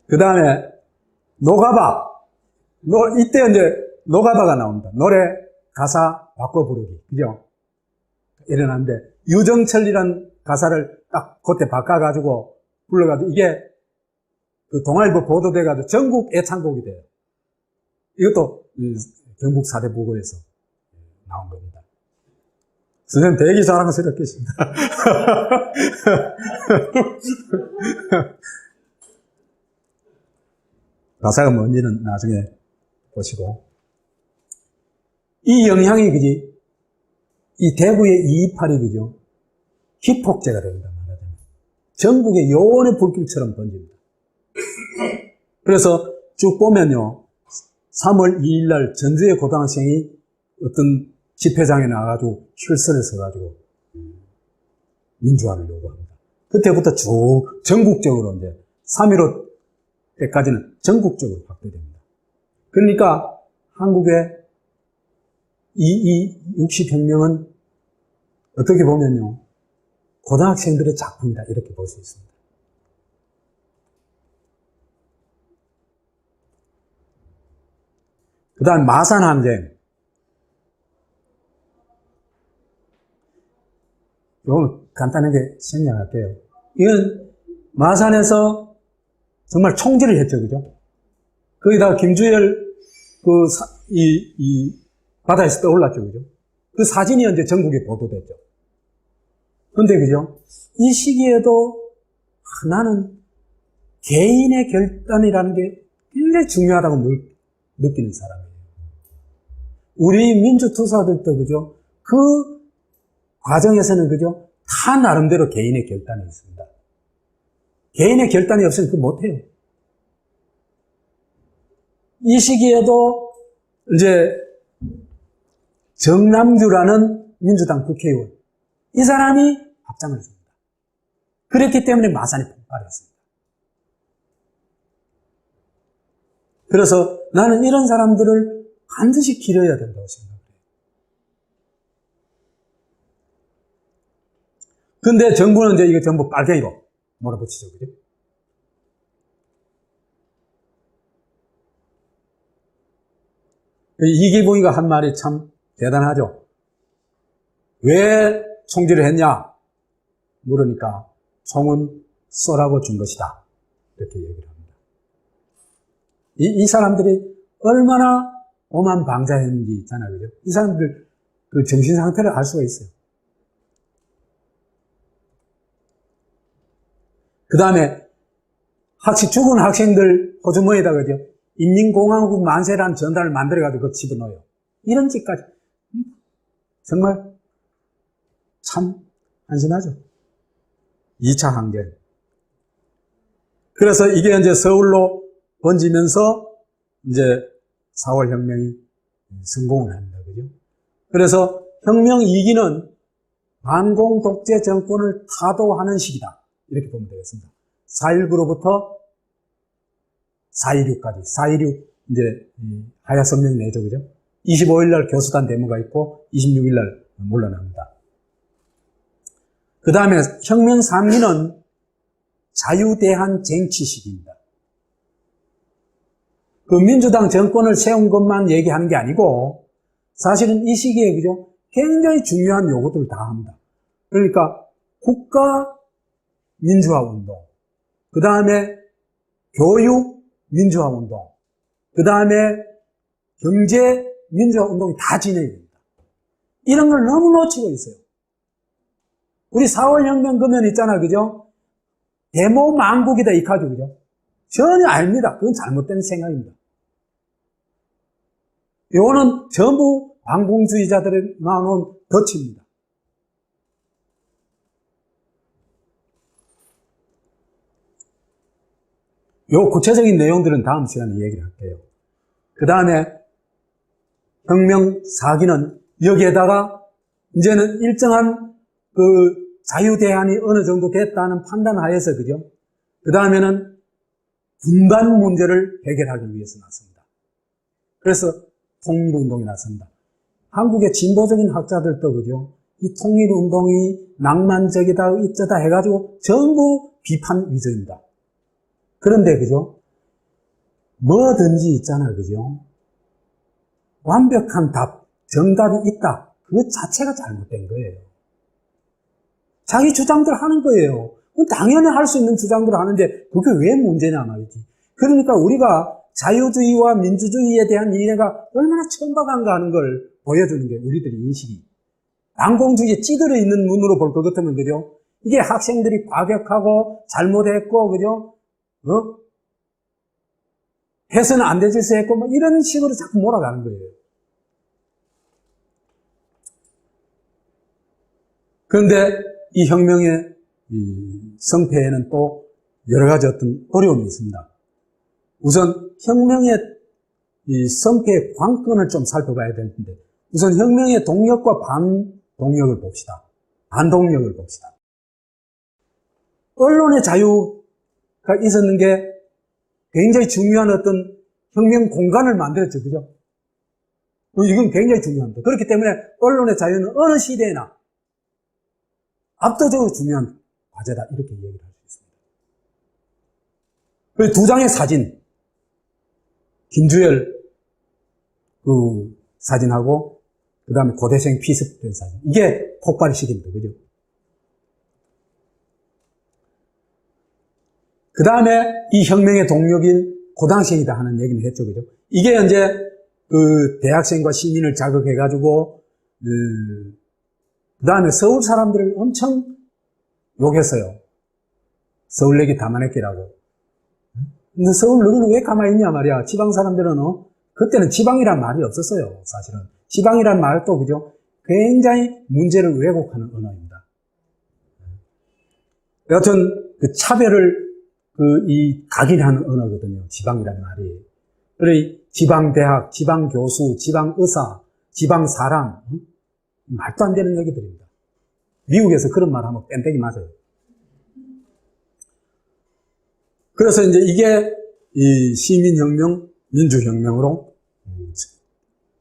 그 다음에 노가바. 이때 이제 노가바가 나옵니다. 노래 가사 바꿔 부르기. 그죠? 일어났는데, 유정철이란 가사를 딱 그때 바꿔가지고 불러가지고, 이게 그 동아일보 보도돼가지고 전국 애창곡이 돼요. 이것도 경북 사대부고에서 나온 겁니다. 선생님 되게 자랑스럽겠습니다. 가사가 뭔지는 나중에 보시고. 이 영향이, 그지? 이 대구의 228이, 그죠? 기폭제가 됩니다, 말하자면. 전국에 요원의 불길처럼 번집니다. 그래서 쭉 보면요. 3월 2일 날 전주의 고등학생이 어떤 집회장에 나가가지고 힐서를 써가지고 민주화를 요구합니다. 그때부터 쭉 전국적으로 이제 3.15 때까지는 전국적으로 확대됩니다. 그러니까 한국의 60혁명은 어떻게 보면요. 고등학생들의 작품이다. 이렇게 볼 수 있습니다. 그 다음 마산항쟁. 이걸 간단하게 설명할게요. 이건 마산에서 정말 총질을 했죠, 그죠? 거기다가 김주열 바다에서 떠올랐죠, 그죠? 그 사진이 이제 전국에 보도됐죠. 근데 그죠? 이 시기에도 나는 개인의 결단이라는 게 굉장히 중요하다고 느끼는 사람이에요. 우리 민주투사들도 그죠? 그 과정에서는 그죠? 다 나름대로 개인의 결단이 있습니다. 개인의 결단이 없으면 그거 못해요. 이 시기에도 이제 정남규라는 민주당 국회의원, 이 사람이 합장을 했습니다. 그랬기 때문에 마산이 폭발했습니다. 그래서 나는 이런 사람들을 반드시 기려야 된다고 생각해요. 근데 정부는 이제 이거 전부 빨갱이로 몰아붙이죠, 그죠? 이기붕이가 한 말이 참 대단하죠. 왜 총질을 했냐? 물으니까 총은 쏘라고 준 것이다. 이렇게 얘기를 합니다. 이 사람들이 얼마나 오만 방자했는지 있잖아요. 그죠? 이 사람들 그 정신 상태를 알 수가 있어요. 그 다음에 죽은 학생들 호주머니에다 그죠? 인민공화국 만세라는 전단을 만들어가지고 그거 집어넣어요. 이런 짓까지. 정말 참 한심하죠. 2차 항쟁. 그래서 이게 이제 서울로 번지면서 이제 4월 혁명이 성공을 합니다. 그죠? 그래서 혁명 2기는 반공 독재 정권을 타도하는 시기다. 이렇게 보면 되겠습니다. 4.19로부터 4.26까지. 4.26 이제 하야 선명 내죠. 그죠? 25일 날 교수단 데모가 있고 26일 날 물러납니다. 그 다음에 혁명 3기는 자유대한 쟁취 시기입니다. 그 민주당 정권을 세운 것만 얘기하는 게 아니고 사실은 이 시기에 그죠? 굉장히 중요한 요구들을 다 합니다. 그러니까 국가 민주화 운동, 그 다음에 교육 민주화 운동, 그 다음에 경제 민주화 운동이 다 진행이 됩니다. 이런 걸 너무 놓치고 있어요. 우리 4월 혁명 그면 있잖아, 그죠? 데모 망국이다, 이카죠, 그죠? 전혀 아닙니다. 그건 잘못된 생각입니다. 이거는 전부 반공주의자들이 나눈 덫입니다. 요 구체적인 내용들은 다음 시간에 얘기를 할게요. 그 다음에 혁명 4기는 여기에다가 이제는 일정한 그 자유대안이 어느 정도 됐다는 판단하에서 그죠? 그 다음에는 분단 문제를 해결하기 위해서 나섭니다. 그래서 통일운동이 나섭니다. 한국의 진보적인 학자들도 그죠? 이 통일운동이 낭만적이다, 어쩌다 해가지고 전부 비판 위주입니다. 그런데 그죠? 뭐든지 있잖아요. 그죠? 완벽한 답, 정답이 있다. 그것 자체가 잘못된 거예요. 자기 주장들 하는 거예요. 당연히 할 수 있는 주장들을 하는데 그게 왜 문제냐 말이지. 그러니까 우리가 자유주의와 민주주의에 대한 이해가 얼마나 천박한가 하는 걸 보여주는 게 우리들의 인식이. 반공주의에 찌들어 있는 눈으로 볼 것 같으면 그죠? 이게 학생들이 과격하고 잘못했고 그죠? 해서는 안 되지 했고 뭐 이런 식으로 자꾸 몰아가는 거예요. 그런데 이 혁명의 이 성패에는 또 여러 가지 어떤 어려움이 있습니다. 우선 혁명의 이 성패의 관건을 좀 살펴봐야 되는데 우선 혁명의 동력과 반동력을 봅시다. 반동력을 봅시다. 언론의 자유가 있었는 게 굉장히 중요한 어떤 혁명 공간을 만들었죠. 그죠? 이건 굉장히 중요합니다. 그렇기 때문에 언론의 자유는 어느 시대에나 압도적으로 중요한 과제다. 이렇게 얘기를 할 수 있습니다. 그 두 장의 사진, 김주열 그 사진하고 그 다음에 고대생 피습된 사진. 이게 폭발의 시기입니다. 그죠? 그 다음에 이 혁명의 동력인 고당시행이다 하는 얘기는 했죠. 그죠? 이게 이제 그 대학생과 시민을 자극해가지고, 그 다음에 서울 사람들을 엄청 욕했어요. 서울 내기 담아냈기라고. 근데 서울 너는 왜 가만히 있냐 말이야. 지방 사람들은 그때는 지방이란 말이 없었어요. 사실은. 지방이란 말도 그죠? 굉장히 문제를 왜곡하는 언어입니다. 여튼 그 차별을 이 각인하는 언어거든요. 지방이란 말이. 그래 지방대학, 지방교수, 지방의사, 지방사람 말도 안 되는 얘기들입니다. 미국에서 그런 말 하면 뺀때기 맞아요. 그래서 이제 이게 이 시민혁명, 민주혁명으로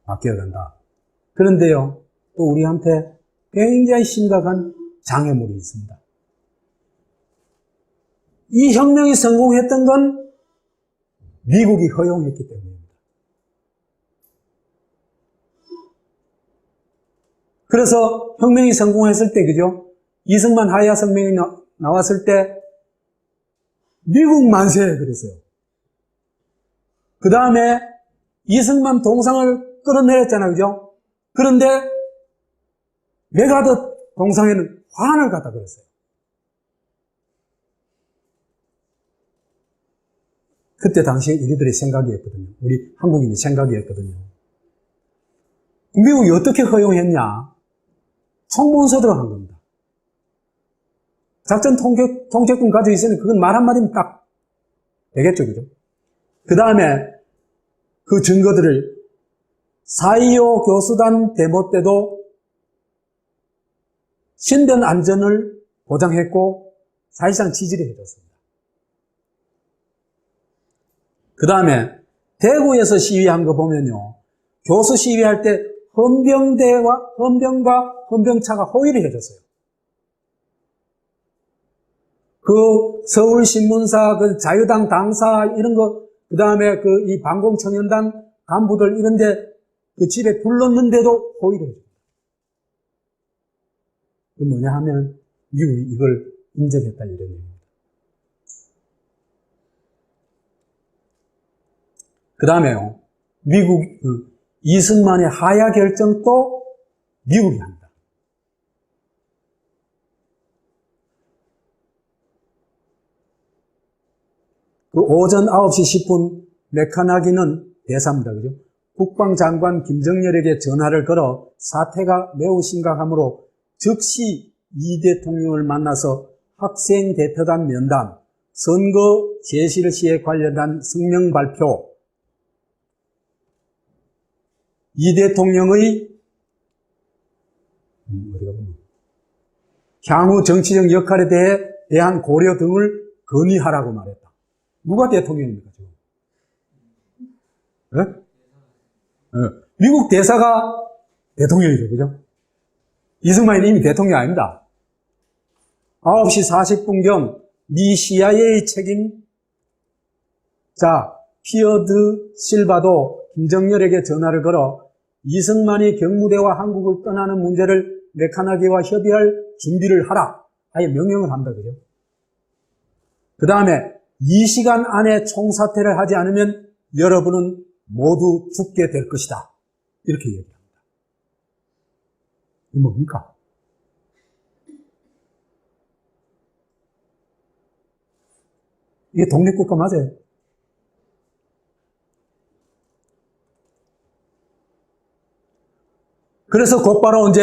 바뀌어야 된다. 그런데요, 또 우리한테 굉장히 심각한 장애물이 있습니다. 이 혁명이 성공했던 건 미국이 허용했기 때문입니다. 그래서 혁명이 성공했을 때, 그죠? 이승만 하야 성명이 나왔을 때, 미국 만세! 그랬어요. 그 다음에 이승만 동상을 끌어내렸잖아요. 그죠? 그런데 메가더 동상에는 화환을 갖다 그랬어요. 그때 당시에 우리들의 생각이었거든요. 우리 한국인의 생각이었거든요. 미국이 어떻게 허용했냐? 총문서대로 한 겁니다. 작전 통제권 가지고 있으니 그건 말 한마디면 딱 되겠죠. 그죠? 그 다음에 그 증거들을 4.25 교수단 데모 때도 신변 안전을 보장했고 사실상 지지를 해줬습니다. 그 다음에 대구에서 시위한 거 보면요. 교수 시위할 때 헌병과 헌병차가 호위를 해줬어요. 그 서울신문사, 그 자유당 당사 이런 거, 그 다음에 이 반공청년단 간부들 이런데 그 집에 불렀는데도 호위를 해줍니다. 그 뭐냐 하면 미국이 이걸 인정했다 이런 얘기입니다. 그 다음에요. 미국, 이승만의 하야 결정도 미국이 합니다. 그 오전 9시 10분 메카나기는 대사입니다. 그죠? 국방장관 김정렬에게 전화를 걸어 사태가 매우 심각하므로 즉시 이 대통령을 만나서 학생 대표단 면담, 선거 제실시에 관련한 성명 발표, 이 대통령의 향후 정치적 역할에 대한 고려 등을 건의하라고 말했다. 누가 대통령입니까, 지금? 네? 네. 미국 대사가 대통령이죠, 그죠? 이승만이 이미 대통령 아닙니다. 9시 40분경 미 CIA 책임자 피어드 실바도 김정렬에게 전화를 걸어 이승만이 경무대와 한국을 떠나는 문제를 메카나기와 협의할 준비를 하라. 아예 명령을 합니다. 그죠? 그 다음에 2시간 안에 총사퇴를 하지 않으면 여러분은 모두 죽게 될 것이다. 이렇게 얘기합니다. 이게 뭡니까? 이게 독립국가 맞아요? 그래서 곧바로 이제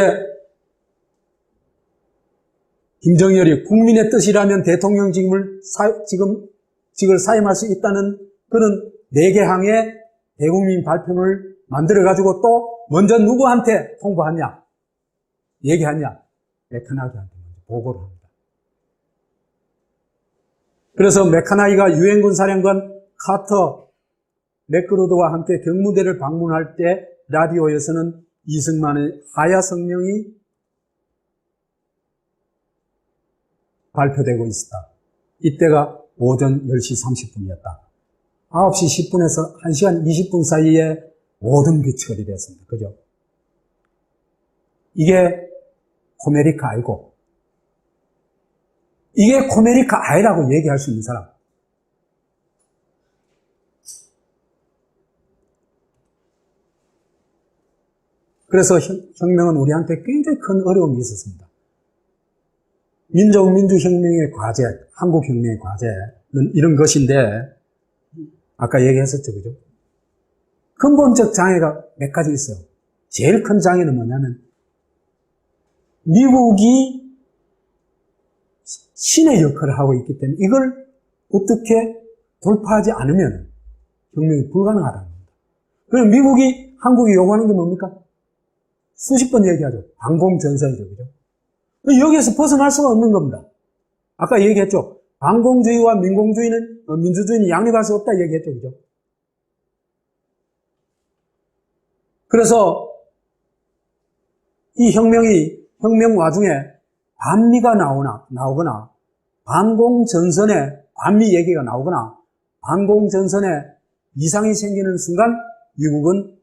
김정렬이 국민의 뜻이라면 대통령직을 사임할 수 있다는 그런 4개항의 대국민 발표를 만들어가지고 또 먼저 누구한테 통보하냐? 얘기하냐? 메카나기한테 먼저 보고를 합니다. 그래서 메카나기가 유엔군 사령관 카터 맥그로드와 함께 경무대를 방문할 때 라디오에서는 이승만의 하야 성명이 발표되고 있었다. 이때가 오전 10시 30분이었다. 9시 10분에서 1시간 20분 사이에 모든 게 처리됐습니다. 그죠? 이게 코메리카 아니고, 이게 코메리카 아니라고 얘기할 수 있는 사람. 그래서 혁명은 우리한테 굉장히 큰 어려움이 있었습니다. 민족민주혁명의 과제, 한국혁명의 과제는 이런 것인데, 아까 얘기했었죠, 그죠? 근본적 장애가 몇 가지 있어요. 제일 큰 장애는 뭐냐면, 미국이 신의 역할을 하고 있기 때문에 이걸 어떻게 돌파하지 않으면 혁명이 불가능하다는 겁니다. 그럼 미국이, 한국이 요구하는 게 뭡니까? 수십 번 얘기하죠. 반공전선이죠, 그죠? 여기에서 벗어날 수가 없는 겁니다. 아까 얘기했죠. 반공주의와 민주주의는 양립할 수 없다 얘기했죠, 그죠? 그래서 이 혁명 와중에 반미가 나오거나, 반공전선에 반미 얘기가 나오거나, 반공전선에 이상이 생기는 순간 미국은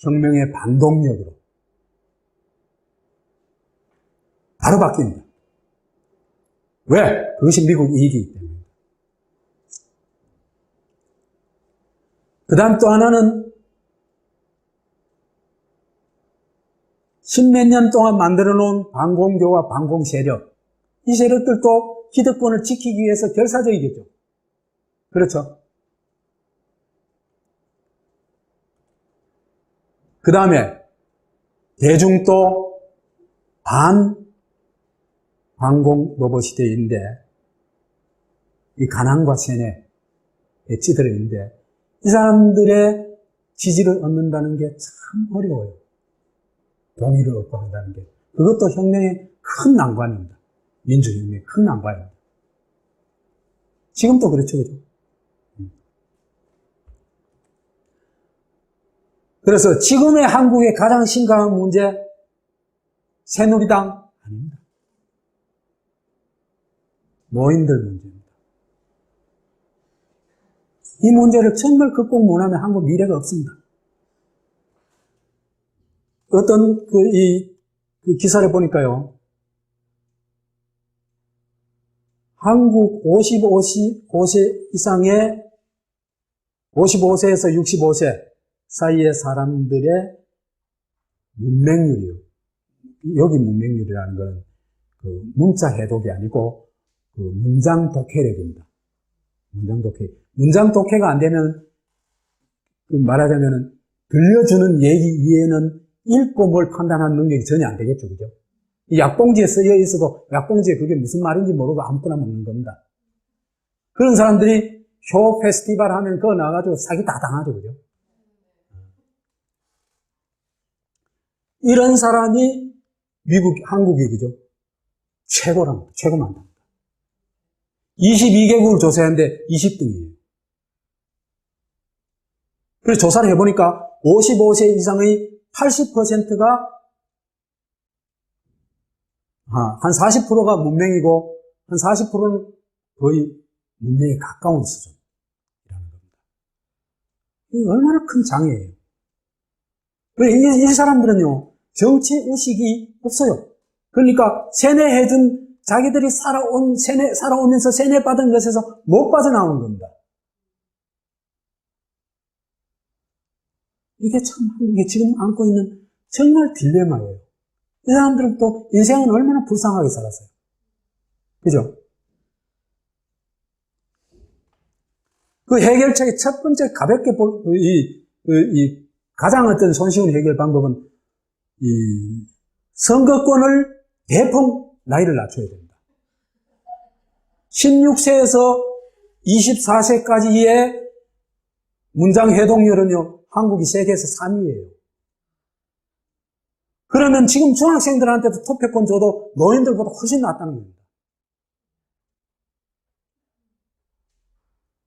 혁명의 반동력으로 바로 바뀝니다. 왜? 그것이 미국 이익이기 때문에. 그 다음 또 하나는 십몇 년 동안 만들어 놓은 반공교와 반공 세력. 이 세력들도 기득권을 지키기 위해서 결사적이겠죠. 그렇죠. 그 다음에 대중도 반공 로봇 시대인데 이 가난과 세뇌에 찌들어 있는데 이 사람들의 지지를 얻는다는 게 참 어려워요. 동의를 얻고 한다는 게. 그것도 혁명의 큰 난관입니다. 민주혁명의 큰 난관입니다. 지금도 그렇죠, 그죠? 그래서 지금의 한국의 가장 심각한 문제, 새누리당 아닙니다. 노인들 문제입니다. 이 문제를 정말 극복 못하면 한국 미래가 없습니다. 어떤 그 기사를 보니까요. 한국 55세 이상의 55세에서 65세 사이의 사람들의 문맹률이요. 여기 문맹률이라는 것은 그 문자 해독이 아니고 그 문장 독해력입니다. 문장 독해. 문장 독해가 안 되면 말하자면은 들려주는 얘기 위에는 읽고 뭘 판단하는 능력이 전혀 안 되겠죠, 그죠? 이 약봉지에 쓰여 있어도 약봉지에 그게 무슨 말인지 모르고 아무거나 먹는 겁니다. 그런 사람들이 쇼 페스티벌 하면 그거 나와가지고 사기 다 당하죠, 그죠? 이런 사람이 한국이, 그죠? 최고랍니다. 최고만답니다. 22개국을 조사했는데 20등이에요. 그래서 조사를 해보니까 55세 이상의 80%가 한 40%가 문맹이고 한 40%는 거의 문맹에 가까운 수준이라는 겁니다. 이게 얼마나 큰 장애예요. 이 사람들은요, 정치 의식이 없어요. 그러니까 세뇌해준 자기들이 살아오면서 세뇌받은 것에서 못 빠져나오는 겁니다. 이게 참 한국이 지금 안고 있는 정말 딜레마예요. 이 사람들은 또 인생은 얼마나 불쌍하게 살았어요. 그죠? 그 해결책의 첫 번째 가볍게 가장 어떤 손쉬운 해결 방법은 선거권을 대폭 나이를 낮춰야 됩니다. 16세에서 24세까지의 문장 해독률은요, 한국이 세계에서 3위예요. 그러면 지금 중학생들한테도 투표권 줘도 노인들보다 훨씬 낫다는 겁니다.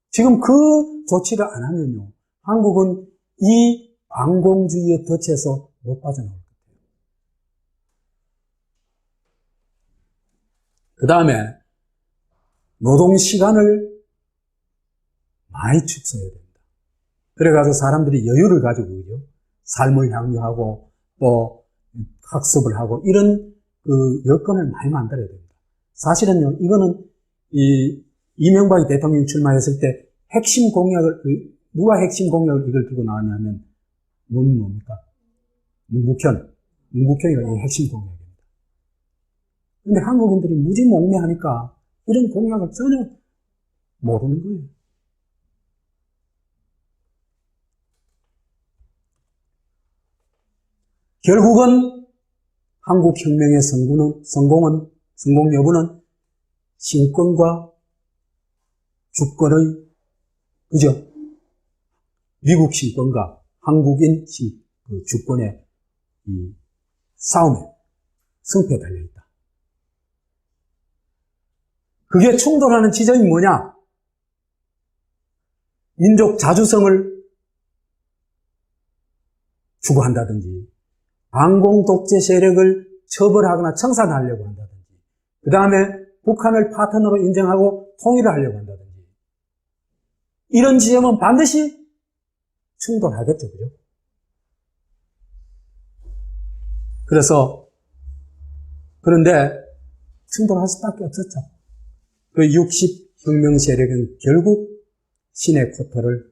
지금 그 조치를 안 하면요, 한국은 이 반공주의의 덫에서 못 빠져나올 거예요. 그 다음에 노동시간을 많이 축소해야 됩니다. 그래가지고 사람들이 여유를 가지고, 그죠? 삶을 향유하고 또 학습을 하고 이런 그 여건을 많이 만들어야 됩니다. 사실은요, 이거는 이명박이 대통령 출마했을 때 핵심 공약을, 누가 핵심 공약을 이걸 들고 나왔냐면, 뭡니까? 문국현이가 이 핵심 공약입니다. 근데 한국인들이 무지몽매하니까 이런 공약을 전혀 모르는 거예요. 결국은 한국 혁명의 성공 여부는 신권과 주권의, 그죠? 미국 신권과 한국인 주권의 이 싸움에, 승패에 달려있다. 그게 충돌하는 지점이 뭐냐? 민족 자주성을 추구한다든지, 반공 독재 세력을 처벌하거나 청산하려고 한다든지, 그 다음에 북한을 파트너로 인정하고 통일을 하려고 한다든지, 이런 지점은 반드시 충돌하겠죠, 그죠? 그런데 충돌할 수밖에 없었죠. 그 60 혁명 세력은 결국 신의 코토를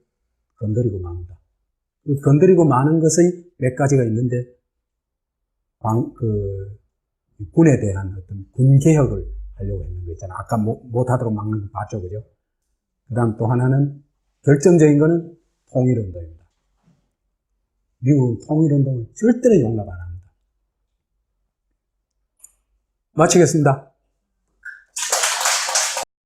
건드리고 맙니다. 그 건드리고 마는 것의 몇 가지가 있는데, 군에 대한 어떤 군개혁을 하려고 했는 거 있잖아요. 아까 못하도록 막는 거 봤죠, 그죠? 그 다음 또 하나는 결정적인 거는 통일운동입니다. 미국은 통일운동을 절대로 용납 안 합니다. 마치겠습니다.